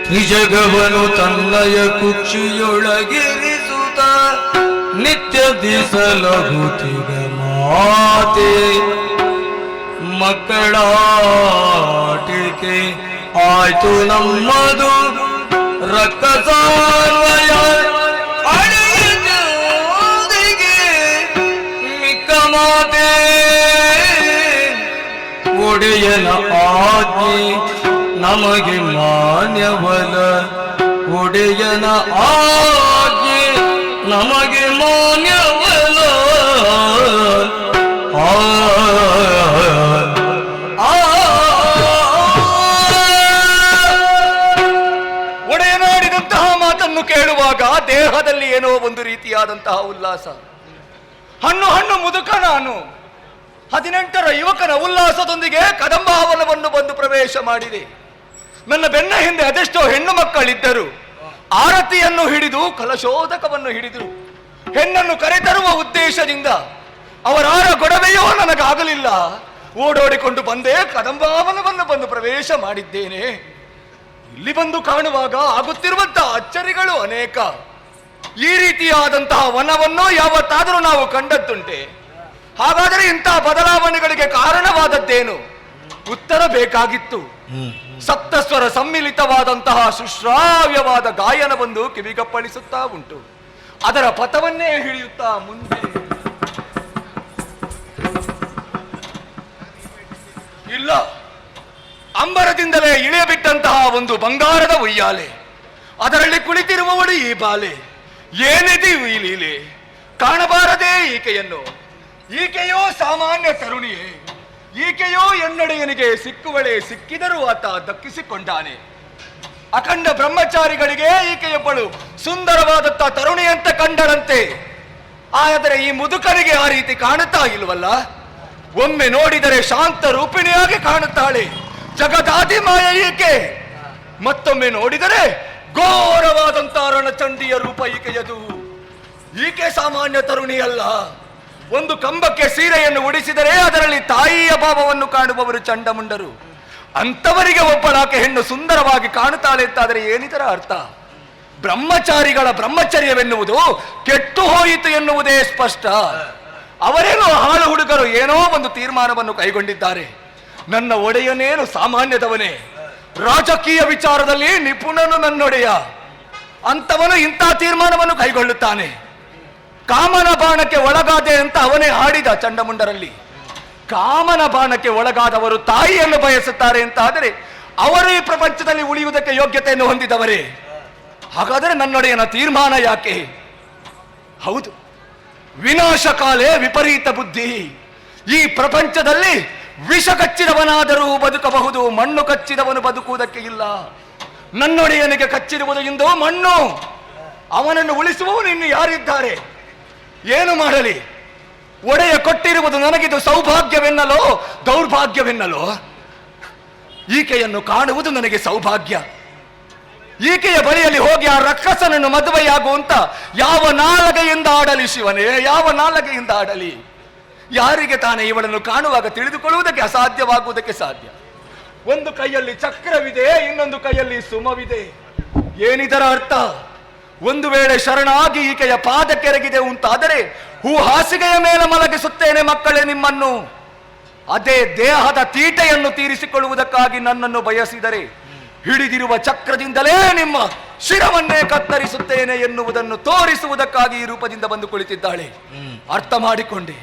ತ್ರಿಜಗವನು ತನ್ನಯ ಕುಕ್ಷಿಯೊಳಗಿರಿಸುತ್ತ ನಿತ್ಯ ದಿಸಲಗುತ್ತಿಗ ಮಾತೆ ಮಕ್ಕಳಾಟಿಕೆ ಆಯ್ತು ನಮ್ಮದು ರಕ್ಕಸಾನ್ವಯ ಅಡಿಗೆ ಮಿಕ್ಕ ಮಾತೆ ಒಡೆಯನ ಆಜ್ಞೆ ನಮಗೆ ಮಾನ್ಯವಲ ಒಡೆಯನ ಆಜ್ಞೆ ನಮಗೆ ಮಾನ್ಯವಲ ಒಡೆಯನಾಡಿದಂತಹ ಮಾತನ್ನು ಕೇಳುವಾಗ ದೇಹದಲ್ಲಿ ಏನೋ ಒಂದು ರೀತಿಯಾದಂತಹ ಉಲ್ಲಾಸ. ಹಣ್ಣು ಮುದುಕ ನಾನು 18ರ ಯುವಕನ ಉಲ್ಲಾಸದೊಂದಿಗೆ ಕದಂಬಾವನವನ್ನು ಬಂದು ಪ್ರವೇಶ ಮಾಡಿದೆ. ನನ್ನ ಬೆನ್ನ ಹಿಂದೆ ಅದೆಷ್ಟೋ ಹೆಣ್ಣು ಮಕ್ಕಳಿದ್ದರು. ಆರತಿಯನ್ನು ಹಿಡಿದು ಕಲಶೋದಕವನ್ನು ಹಿಡಿದರು. ಹೆಣ್ಣನ್ನು ಕರೆತರುವ ಉದ್ದೇಶದಿಂದ ಅವರಾರ ಗೊಡವೆಯೋ ನನಗಾಗಲಿಲ್ಲ. ಓಡೋಡಿಕೊಂಡು ಬಂದೇ ಕದಂಬಾವನವನ್ನು ಬಂದು ಪ್ರವೇಶ ಮಾಡಿದ್ದೇನೆ. ಇಲ್ಲಿ ಬಂದು ಕಾಣುವಾಗ ಆಗುತ್ತಿರುವಂತಹ ಅಚ್ಚರಿಗಳು ಅನೇಕ. ಈ ರೀತಿಯಾದಂತಹ ವನವನ್ನು ಯಾವತ್ತಾದರೂ ನಾವು ಕಂಡದ್ದುಂಟೆ? ಹಾಗಾದರೆ ಇಂತಹ ಬದಲಾವಣೆಗಳಿಗೆ ಕಾರಣವಾದದ್ದೇನು? ಉತ್ತರ ಬೇಕಾಗಿತ್ತು. ಸಪ್ತಸ್ವರ ಸಮ್ಮಿಲಿತವಾದಂತಹ ಸುಶ್ರಾವ್ಯವಾದ ಗಾಯನವೊಂದು ಕಿವಿಗಪ್ಪಳಿಸುತ್ತಾ ಉಂಟು. ಅದರ ಪಥವನ್ನೇ ಹಿಡಿಯುತ್ತಾ ಮುಂದೆ ಇಲ್ಲ, ಅಂಬರದಿಂದಲೇ ಇಳಿಯಬಿಟ್ಟಂತಹ ಒಂದು ಬಂಗಾರದ ಉಯ್ಯಾಲೆ, ಅದರಲ್ಲಿ ಕುಳಿತಿರುವವಳು ಈ ಬಾಲೆ. ಏನಿದೆ ಈ ಲೀಲೆ? ಕಾಣಬಾರದೇ ಈಕೆಯನ್ನು? ಈಕೆಯೋ ಸಾಮಾನ್ಯ ತರುಣಿಯೇ? ಈಕೆಯೋ ಎನ್ನಡೆಯನಿಗೆ ಸಿಕ್ಕುವಳೆ, ಸಿಕ್ಕಿದರೂ ಆತ ದಕ್ಕಿಸಿಕೊಂಡಾನೆ. ಅಖಂಡ ಬ್ರಹ್ಮಚಾರಿಗಳಿಗೆ ಈಕೆಯೊಬ್ಬಳು ಸುಂದರವಾದಂತ ತರುಣಿಯಂತ ಕಂಡಳಂತೆ. ಆದರೆ ಈ ಮುದುಕನಿಗೆ ಆ ರೀತಿ ಕಾಣುತ್ತಾ ಇಲ್ವಲ್ಲ? ಒಮ್ಮೆ ನೋಡಿದರೆ ಶಾಂತ ರೂಪಿಣಿಯಾಗಿ ಕಾಣುತ್ತಾಳೆ, ಜಗದಾದಿಮಾಯ ಈಕೆ. ಮತ್ತೊಮ್ಮೆ ನೋಡಿದರೆ ಘೋರವಾದಂತ ರಣಚಂಡಿಯ ರೂಪ ಈಕೆಯದು. ಈಕೆ ಸಾಮಾನ್ಯ ತರುಣಿಯಲ್ಲ. ಒಂದು ಕಂಬಕ್ಕೆ ಸೀರೆಯನ್ನು ಉಡಿಸಿದರೆ ಅದರಲ್ಲಿ ತಾಯಿಯ ಭಾವವನ್ನು ಕಾಣುವವರು ಚಂಡಮುಂಡರು. ಅಂತವರಿಗೆ ಒಬ್ಬಳಾಕೆ ಹೆಣ್ಣು ಸುಂದರವಾಗಿ ಕಾಣುತ್ತಾಳೆ ಅಂತಾದರೆ ಏನಿದರ ಅರ್ಥ? ಬ್ರಹ್ಮಚಾರಿಗಳ ಬ್ರಹ್ಮಚರ್ಯವೆನ್ನುವುದು ಕೆಟ್ಟು ಹೋಯಿತು ಎನ್ನುವುದೇ ಸ್ಪಷ್ಟ. ಅವರೇನೋ ಹಾಳು ಹುಡುಗರು ಏನೋ ಒಂದು ತೀರ್ಮಾನವನ್ನು ಕೈಗೊಂಡಿದ್ದಾರೆ. ನನ್ನ ಒಡೆಯನೇನು ಸಾಮಾನ್ಯದವನೇ, ರಾಜಕೀಯ ವಿಚಾರದಲ್ಲಿ ನಿಪುಣನು ನನ್ನೊಡೆಯ. ಅಂತವನು ಇಂಥ ತೀರ್ಮಾನವನ್ನು ಕೈಗೊಳ್ಳುತ್ತಾನೆ. ಕಾಮನ ಬಾಣಕ್ಕೆ ಒಳಗಾದೆ ಅಂತ ಅವನೇ ಹಾಡಿದ ಚಂಡಮುಂಡರಲ್ಲಿ. ಕಾಮನ ಬಾಣಕ್ಕೆ ಒಳಗಾದವರು ತಾಯಿಯನ್ನು ಬಯಸುತ್ತಾರೆ ಅಂತ ಆದರೆ ಅವರು ಈ ಪ್ರಪಂಚದಲ್ಲಿ ಉಳಿಯುವುದಕ್ಕೆ ಯೋಗ್ಯತೆಯನ್ನು ಹೊಂದಿದವರೇ. ಹಾಗಾದರೆ ನನ್ನೊಡೆಯನ ತೀರ್ಮಾನ ಯಾಕೆ? ಹೌದು, ವಿನಾಶಕಾಲೇ ವಿಪರೀತ ಬುದ್ಧಿ. ಈ ಪ್ರಪಂಚದಲ್ಲಿ ವಿಷ ಕಚ್ಚಿದವನಾದರೂ ಬದುಕಬಹುದು, ಮಣ್ಣು ಕಚ್ಚಿದವನು ಬದುಕುವುದಕ್ಕೆ ಇಲ್ಲ. ನನ್ನೊಡೆಯನಿಗೆ ಕಚ್ಚಿರುವುದು ಇಂದು ಮಣ್ಣು. ಅವನನ್ನು ಉಳಿಸುವವನು ಇನ್ನು ಯಾರಿದ್ದಾರೆ? ಏನು ಮಾಡಲಿ? ಒಡೆಯ ಕೊಟ್ಟಿರುವುದು ನನಗಿದು ಸೌಭಾಗ್ಯವೆನ್ನಲೋ ದೌರ್ಭಾಗ್ಯವೆನ್ನಲೋ? ಈಕೆಯನ್ನು ಕಾಣುವುದು ನನಗೆ ಸೌಭಾಗ್ಯ. ಈಕೆಯ ಬಳಿಯಲ್ಲಿ ಹೋಗಿ ಆ ರಕ್ಕಸನನ್ನು ಮದುವೆಯಾಗುವಂತ ಯಾವ ನಾಲಗೆಯಿಂದ ಆಡಲಿ ಶಿವನೇ, ಯಾವ ನಾಲಗೆಯಿಂದ ಆಡಲಿ? ಯಾರಿಗೆ ತಾನೇ ಇವಳನ್ನು ಕಾಣುವಾಗ ತಿಳಿದುಕೊಳ್ಳುವುದಕ್ಕೆ ಅಸಾಧ್ಯವಾಗುವುದಕ್ಕೆ ಸಾಧ್ಯ? ಒಂದು ಕೈಯಲ್ಲಿ ಚಕ್ರವಿದೆ, ಇನ್ನೊಂದು ಕೈಯಲ್ಲಿ ಸುಮವಿದೆ. ಏನಿದರ ಅರ್ಥ? ಒಂದು ವೇಳೆ ಶರಣಾಗಿ ಈಕೆಯ ಪಾದಕ್ಕೆರಗಿದೆ ಅಂತಾದರೆ ಹೂ ಹಾಸಿಗೆಯ ಮೇಲೆ ಮಲಗಿಸುತ್ತೇನೆ ಮಕ್ಕಳೇ ನಿಮ್ಮನ್ನು. ಅದೇ ದೇಹದ ತೀಟೆಯನ್ನು ತೀರಿಸಿಕೊಳ್ಳುವುದಕ್ಕಾಗಿ ನನ್ನನ್ನು ಬಯಸಿದರೆ ಹಿಡಿದಿರುವ ಚಕ್ರದಿಂದಲೇ ನಿಮ್ಮ ಶಿರವನ್ನೇ ಕತ್ತರಿಸುತ್ತೇನೆ ಎನ್ನುವುದನ್ನು ತೋರಿಸುವುದಕ್ಕಾಗಿ ಈ ರೂಪದಿಂದ ಬಂದು ಕುಳಿತಿದ್ದಾಳೆ. ಅರ್ಥ ಮಾಡಿಕೊಂಡೆ.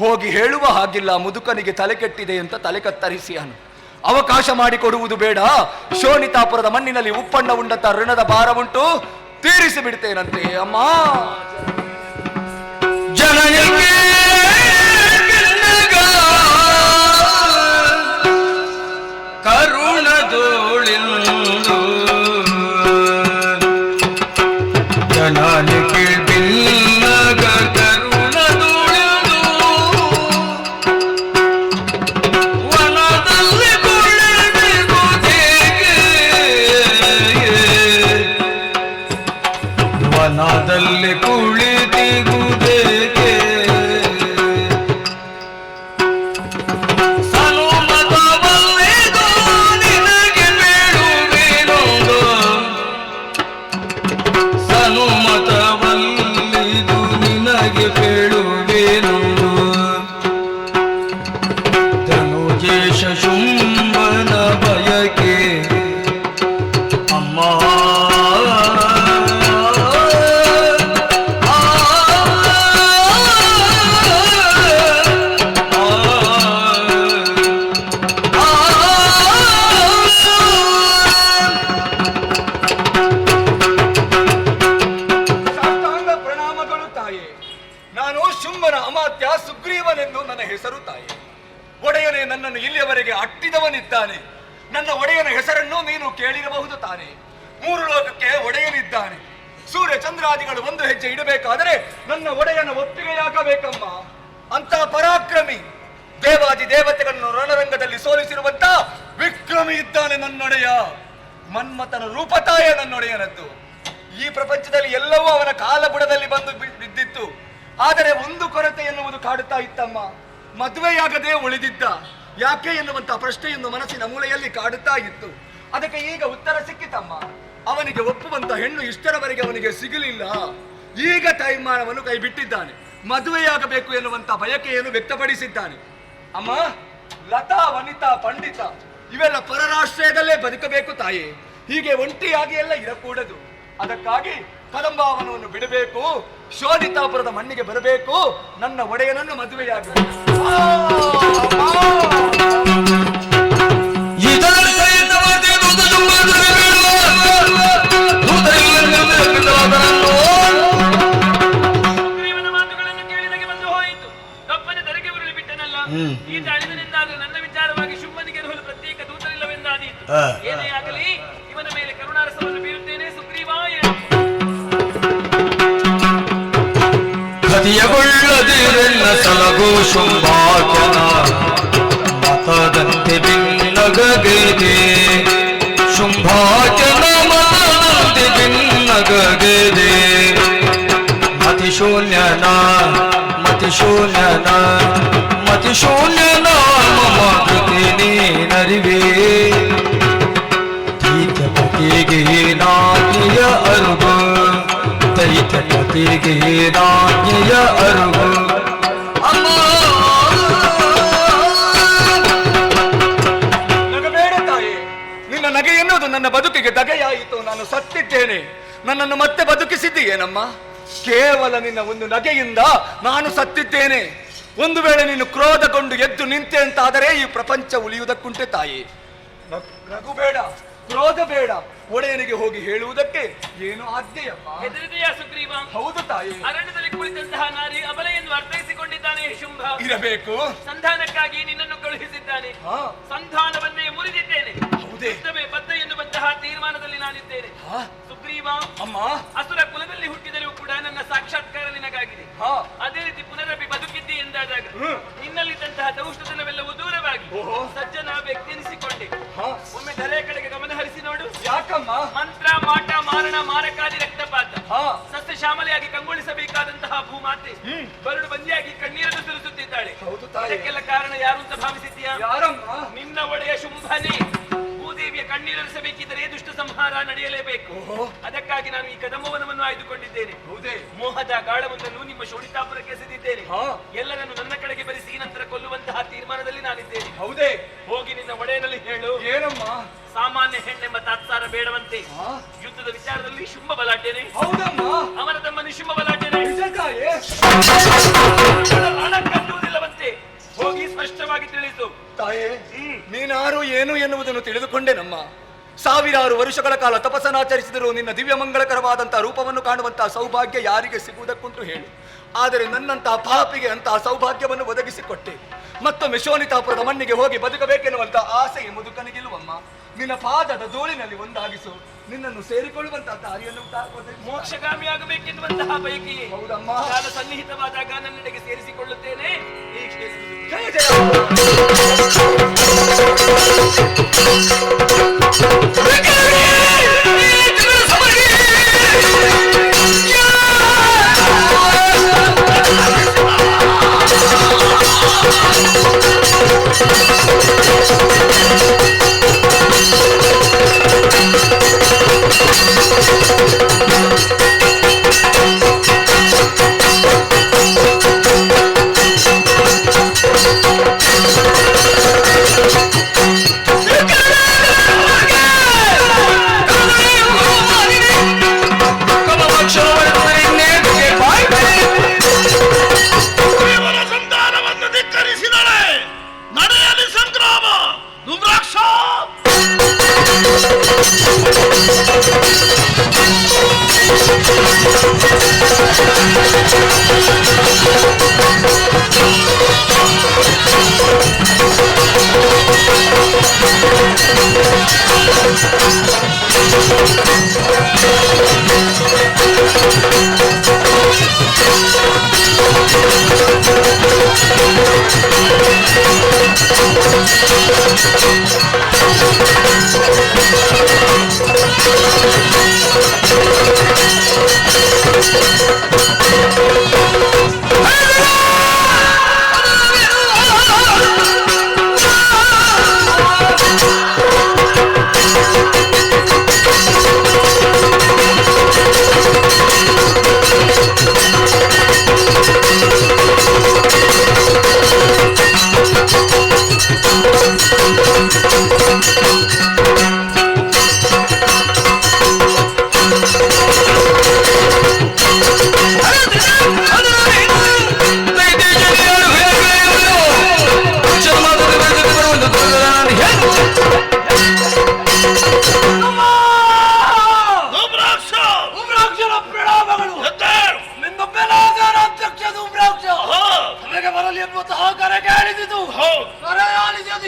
ಹೋಗಿ ಹೇಳುವ ಹಾಗಿಲ್ಲ, ಮುದುಕನಿಗೆ ತಲೆ ಕೆಟ್ಟಿದೆ ಅಂತ ತಲೆ ಕತ್ತರಿಸಿ ಅನು. ಅವಕಾಶ ಮಾಡಿಕೊಡುವುದು ಬೇಡ. ಶೋಣಿತಾಪುರದ ಮಣ್ಣಿನಲ್ಲಿ ಉಪ್ಪಣ್ಣ ಉಂಡಂತ ಋಣದ ಭಾರವುಂಟು, ತೀರಿಸಿ ಬಿಡ್ತೇನಂತೆ ಅಮ್ಮ. ಜನನಿಗೆ ಕರುಣದೋಳಿಂದು ಜನನಿಗೆ ಬಿನ್ನಗ ಕರುಣದೋಳಿಂದು ವನದಲ್ಲಿ ಕುಳಿತಿಗುವುದೇಕೆ, ವನದಲ್ಲಿ ಕುಳಿತಿಗುವುದೇಕೆ? ಶುಂಭನ ಬಯಕೆ ಅಮ್ಮ ಸಾಷ್ಟಾಂಗ ಪ್ರಣಾಮಗಳು ತಾಯೇ. ನಾನು ಶುಂಭನ ಅಮಾತ್ಯ ಸುಗ್ರೀವನೆಂದು ನನ್ನ ಹೆಸರು ತಾಯೇ. ಒಡೆಯನೇ ನನ್ನನ್ನು ಇಲ್ಲಿಯವರೆಗೆ ಅಟ್ಟಿದವನಿದ್ದಾನೆ. ನನ್ನ ಒಡೆಯನ ಹೆಸರನ್ನು ನೀನು ಕೇಳಿರಬಹುದು ತಾನೆ. 3 ಲೋಕಕ್ಕೆ ಒಡೆಯನಿದ್ದಾನೆ. ಸೂರ್ಯ ಚಂದ್ರಾದಿಗಳು ಒಂದು ಹೆಜ್ಜೆ ಇಡಬೇಕಾದರೆ ನನ್ನ ಒಡೆಯನ ಒಪ್ಪಿಗೆಯಾಗಬೇಕಮ್ಮ. ಅಂತ ಪರಾಕ್ರಮಿ, ದೇವಾದಿ ದೇವತೆಗಳನ್ನು ರಣರಂಗದಲ್ಲಿ ಸೋಲಿಸಿರುವಂತ ವಿಕ್ರಮಿ ಇದ್ದಾನೆ ನನ್ನೊಡೆಯ. ಮನ್ಮಥನ ರೂಪತಾಯ ನನ್ನೊಡೆಯನದ್ದು. ಈ ಪ್ರಪಂಚದಲ್ಲಿ ಎಲ್ಲವೂ ಅವನ ಕಾಲಬುಡದಲ್ಲಿ ಬಂದು ಬಿದ್ದಿತ್ತು. ಆದರೆ ಒಂದು ಕೊರತೆ ಎನ್ನುವುದು ಕಾಡುತ್ತಾ ಇತ್ತಮ್ಮ. ಮದುವೆಯಾಗದೆ ಉಳಿದಿದ್ದ. ಯಾಕೆ ಎನ್ನುವಂತ ಪ್ರಶ್ನೆಯನ್ನು ಮನಸ್ಸಿನ ಮೂಲೆಯಲ್ಲಿ ಕಾಡುತ್ತಾ ಇತ್ತು. ಅದಕ್ಕೆ ಈಗ ಉತ್ತರ ಸಿಕ್ಕಿತಮ್ಮ. ಅವನಿಗೆ ಒಪ್ಪುವಂತ ಹೆಣ್ಣು ಇಷ್ಟರವರೆಗೆ ಅವನಿಗೆ ಸಿಗಲಿಲ್ಲ. ಈಗ ತೀರ್ಮಾನವನ್ನು ಕೈ ಬಿಟ್ಟಿದ್ದಾನೆ. ಮದುವೆಯಾಗಬೇಕು ಎನ್ನುವಂತ ಬಯಕೆಯನ್ನು ವ್ಯಕ್ತಪಡಿಸಿದ್ದಾನೆ. ಅಮ್ಮ, ಲತಾ, ವನಿತಾ, ಪಂಡಿತ ಇವೆಲ್ಲ ಪರರಾಶ್ರಯದಲ್ಲೇ ಬದುಕಬೇಕು ತಾಯಿ. ಹೀಗೆ ಒಂಟಿಯಾಗಿ ಎಲ್ಲ ಇರಕೂಡದು. ಅದಕ್ಕಾಗಿ ಕದಂಬಾವನವನ್ನು ಬಿಡಬೇಕು, ಶೋಣಿತಾಪುರದ ಮಣ್ಣಿಗೆ ಬರಬೇಕು, ನನ್ನ ಒಡೆಯನನ್ನು ಮದುವೆಯಾಗಬೇಕು. ಸುಗ್ರೀವನ ಮಾತುಗಳನ್ನು ಕೇಳಿದಾಗೆ ಬಂದು ಹೋಯಿತು. ತಪ್ಪನೆ ಧರೆಗೆ ಉರುಳಿ ಬಿಟ್ಟನಲ್ಲ. ಈತ ಅಳಿದನೆಂದಾದರೂ ನನ್ನ ವಿಚಾರವಾಗಿ ಶುಂಭನಿಗೆ ಇರಲು ಪ್ರತ್ಯೇಕ ದೂತರಿಲ್ಲವೆಂದಾದೀತು. ಏನೇ ಆಗಲಿ ಇವನ ಮೇಲೆ ಕರುಣಾರಸವನ್ನು ಬೀರುತ್ತೇನೆ ಸುಗ್ರೀವ. ಕದಿಯಗೊಳ್ಳದಿರೆಲ್ಲ ಸಲಗೋ ಶುಂಭಾಚನ ಮತದಂತೆ ಭಿನ್ನಗಗೆದೆ, ಶುಂಭಾಚನ ಮತದಂತೆ ಭಿನ್ನಗಗೆದೆ. ಮತಿಶೂನ್ಯನ ಮತಿಶೂನ್ಯನ ಮತಿಶೂನ್ಯನ ಮಮ ಕೃತಿ ನೀನರಿವೆ. ದೈತ್ಯಪತಿಗೆ ನಾಜ್ಞೆಯ ಅರುಗು, ದೈತ್ಯಪತಿಗೆ ನಾಜ್ಞೆಯ ಅರುಗು. ನಗಬೇಡ ತಾಯಿ. ನಿನ್ನ ನಗೆ ಎನ್ನುವುದು ನನ್ನ ಬದುಕಿಗೆ ದಗೆಯಾಯಿತು. ನಾನು ಸತ್ತಿದ್ದೇನೆ. ನನ್ನನ್ನು ಮತ್ತೆ ಬದುಕಿಸಿದ್ದೀಯೇನಮ್ಮ. ಕೇವಲ ನಿನ್ನ ಒಂದು ನಗೆಯಿಂದ ನಾನು ಸತ್ತಿದ್ದೇನೆ. ಒಂದು ವೇಳೆ ನೀನು ಕ್ರೋಧಗೊಂಡು ಎದ್ದು ನಿಂತೆ ಅಂತಾದರೆ ಈ ಪ್ರಪಂಚ ಉಳಿಯುವುದಕ್ಕುಂಟೆ ತಾಯಿ. ನಗು ಬೇಡ, ಕ್ರೋಧ ಬೇಡ. ಒಡೆಯನಿಗೆ ಹೋಗಿ ಹೇಳುವುದಕ್ಕೆ ಏನು ಆಜ್ಞೆಯಪ್ಪ? ಹೆದರಿದೆಯಾ ಸುಗ್ರೀವ? ಹೌದು ತಾಯಿ. ಅರಣ್ಯದಲ್ಲಿ ಕುಳಿತಂತಹ ನಾರಿ ಅಬಲೆಯನ್ನು ಅರ್ಥೈಸಿಕೊಂಡಿದ್ದಾನೆ ಶುಂಭ. ಇರಬೇಕು. ಸಂಧಾನಕ್ಕಾಗಿ ನಿನ್ನನ್ನು ಕಳುಹಿಸಿದ್ದಾನೆ. ಹಾ. ಸಂಧಾನವನ್ನೇ ಮುರಿದಿದ್ದೇನೆ. ಹೌದೇ? ಯುದ್ಧವೇ ಬದ್ಧ ಎನ್ನುವಂತಹ ತೀರ್ಮಾನದಲ್ಲಿ ನಾನಿದ್ದೇನೆ. ಸುಗ್ರೀವ, ಅಮ್ಮ, ಅಸುರ ಕುಲದಲ್ಲಿ ಹುಟ್ಟಿದರೂ ಕೂಡ ನನ್ನ ಸಾಕ್ಷಾತ್ಕಾರ ನಿನಗಾಗಿದೆ. ಹಾ. ಅದೇ ರೀತಿ ಪುನರಪಿ ಬದುಕಿದ್ದಿ ಎಂದ ಮುಂದಾದಾಗ ನಿನ್ನಲ್ಲಿದ್ದಂತಹ ದೌಷ್ಟತನವೆಲ್ಲವೂ ದೂರವಾಗಿ ಸಜ್ಜನ ವ್ಯಕ್ತಿನಿಸಿಕೊಂಡೆ. ಒಮ್ಮೆ ಧರೆಯ ಕಡೆಗೆ ಗಮನ ಹರಿಸಿ ನೋಡು. ಯಾಕಮ್ಮ? ಮಂತ್ರ ಮಾಟ ಮಾರಣ ಮಾರಕಾದಿ ರಕ್ತಪಾತ ಸಸ್ಯ ಶ್ಯಾಮಲೆಯಾಗಿ ಕಂಗೊಳಿಸಬೇಕಾದಂತಹ ಭೂಮಾತೆ ಬರಡು ಬಂದಿಯಾಗಿ ಕಣ್ಣೀರನ್ನು ಸುರಿಸುತ್ತಿದ್ದಾಳೆ. ಇದಕ್ಕೆಲ್ಲ ಕಾರಣ ಯಾರು ಅಂತ ಭಾವಿಸಿದ್ದೀಯಾ? ಯಾರಮ್ಮ? ನಿನ್ನ ಒಡೆಯ ಶುಂಭನೇ. ಭೂದೇವಿಯ ಕಣ್ಣೀರಿಸಬೇಕಿದ್ದರೆ ದುಷ್ಟ ಸಂಹಾರ ನಡೆಯಲೇಬೇಕು. ಅದಕ್ಕಾಗಿ ನಾನು ಈ ಕದಂಬವನವನ್ನು ಆಯ್ದುಕೊಂಡಿದ್ದೇನೆ. ಮೋಹದ ಗಾಳವೊಂದನ್ನು ನಿಮ್ಮ ಶೋಣಿತಾಪುರಕ್ಕೆ ಎಸೆದಿದ್ದೇನೆ. ಎಲ್ಲರನ್ನು ನನ್ನ ಕಡೆಗೆ ಬರಿಸಿ ನಂತರ ಕೊಲ್ಲುವಂತಹ ತೀರ್ಮಾನದಲ್ಲಿ ನಾನಿದ್ದೇನೆ. ಹೌದೇ? ಹೋಗಿ ನಿನ್ನ ಒಡೆಯನಲ್ಲಿ ಹೇಳು. ಏನಮ್ಮ? ಸಾಮಾನ್ಯ ಹೆಣ್ಣೆಂಬ ತಾತ್ಸಾರ ಬೇಡವಂತೆ. ಯುದ್ಧದ ವಿಚಾರದಲ್ಲಿ ಶುಂಭ ಬಲಾಟೇನೆ. ಹೌದಮ್ಮ. ಅವನ ತಮ್ಮ ನಿಶುಂಭ ಬಲಾಟೇನೆ. ಹಣ ಕಟ್ಟುವುದಿಲ್ಲವಂತೆ. ಹೋಗಿ ಸ್ಪಷ್ಟವಾಗಿ ತಿಳಿಸು. ತಾಯೇ, ನೀನಾರು ಏನು ಎನ್ನುವುದನ್ನು ತಿಳಿದುಕೊಂಡೆ ನಮ್ಮ. ಸಾವಿರಾರು ವರ್ಷಗಳ ಕಾಲ ತಪಸ್ಸನ್ನಾಚರಿಸಿದರೂ ನಿನ್ನ ದಿವ್ಯ ಮಂಗಳಕರವಾದಂತಹ ರೂಪವನ್ನು ಕಾಣುವಂತಹ ಸೌಭಾಗ್ಯ ಯಾರಿಗೆ ಸಿಗುವುದಕ್ಕುಂಟು ಹೇಳು. ಆದರೆ ನನ್ನಂತಹ ಪಾಪಿಗೆ ಅಂತಹ ಸೌಭಾಗ್ಯವನ್ನು ಒದಗಿಸಿಕೊಟ್ಟೆ. ಮತ್ತೊಮ್ಮೆ ಶೋಣಿತಾಪುರದ ಮಣ್ಣಿಗೆ ಹೋಗಿ ಬದುಕಬೇಕೆನ್ನುವಂತಹ ಆಸೆ ಮುದುಕನಿಗಿಲ್ಲವಮ್ಮ. ನಿನ್ನ ಪಾದದ ಧೂಳಿನಲ್ಲಿ ಒಂದಾಗಿಸು. ನಿನ್ನನ್ನು ಸೇರಿಕೊಳ್ಳುವಂತಹ ದಾರಿಯನ್ನು ಮೋಕ್ಷಗಾಮಿಯಾಗಬೇಕೆನ್ನುವಂತಹ ಬಯಕೆಯೇ. ಹೌದಮ್ಮ. ಕಾಲ ಸನ್ನಿಹಿತವಾದಾಗ ನನ್ನೆಡೆಗೆ ಸೇರಿಸಿಕೊಳ್ಳುತ್ತೇನೆ. ಜಯ ಜಯ.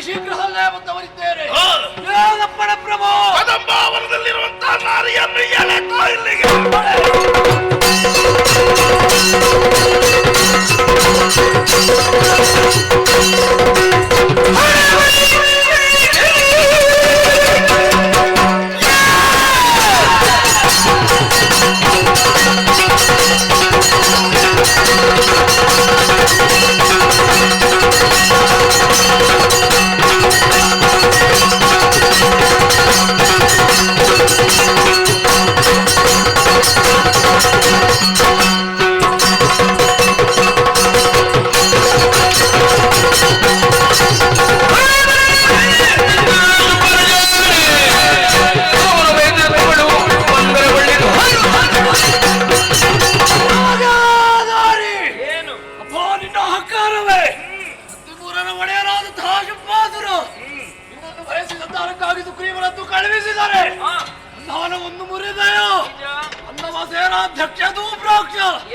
ಶೀಘ್ರದಲ್ಲೇ ಮುಂದುವರಿದ್ದೇನೆ. ಪ್ರಭು ಕದಂಬಾವನದಲ್ಲಿರುವಂತಹ ನಾರಿಯನ್ನು ಎಳೆತೋ ಇಲ್ಲಿಗೆ.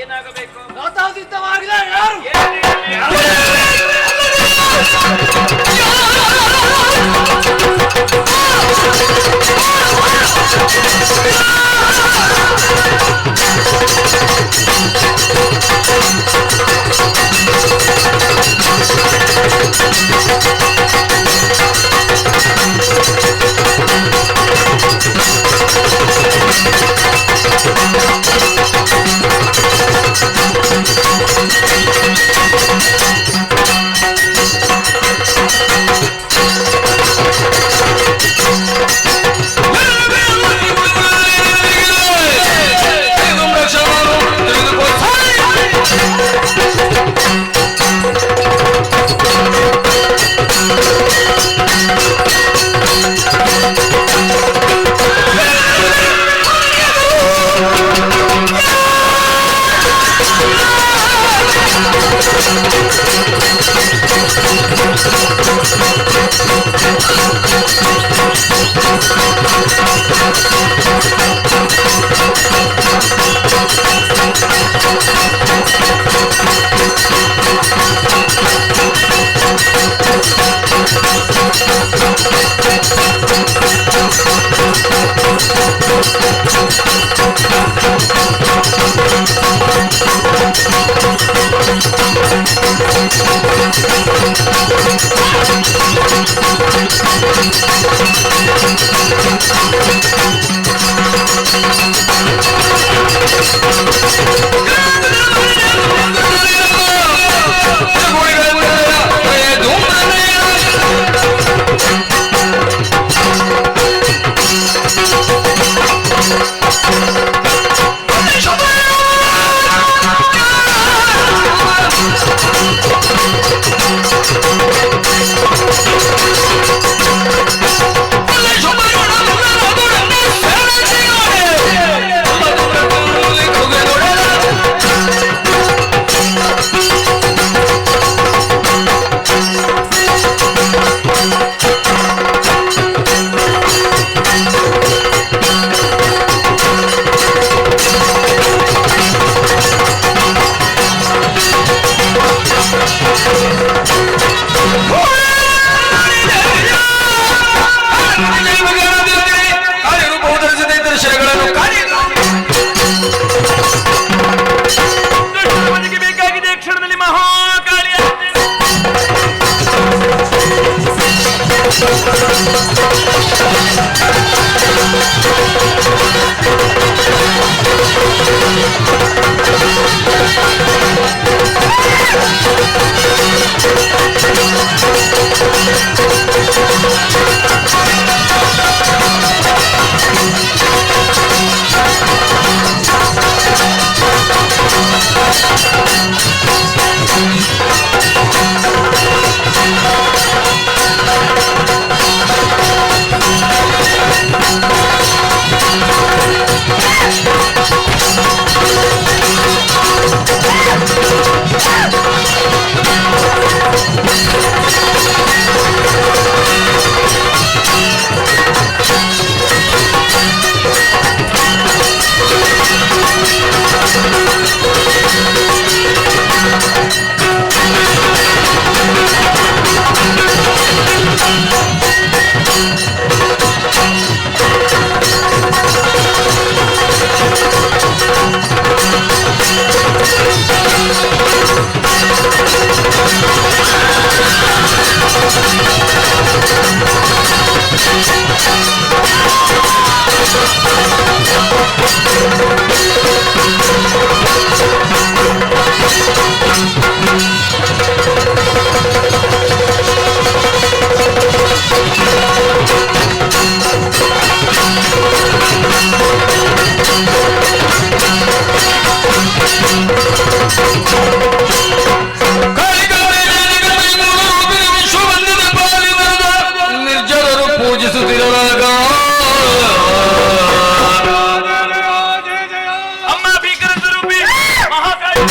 ಏನಾಗಬೇಕು? ಸಿದ್ಧವಾಗಿದೆ. ಯಾರು Thank you. ದುಷ್ಟರವನಿಗೆ ಬೇಕಾಗಿದೆ ಕ್ಷಣದಲ್ಲಿ ಮಹಾಕಾಳಿ ನಿರ್ಜರರು ಪೂಜಿಸುತ್ತಿರುವಾಗ ಅಮ್ಮ ಭೀಕರ ಸ್ವರೂಪಿ ಮಹಾಕಾಳಿ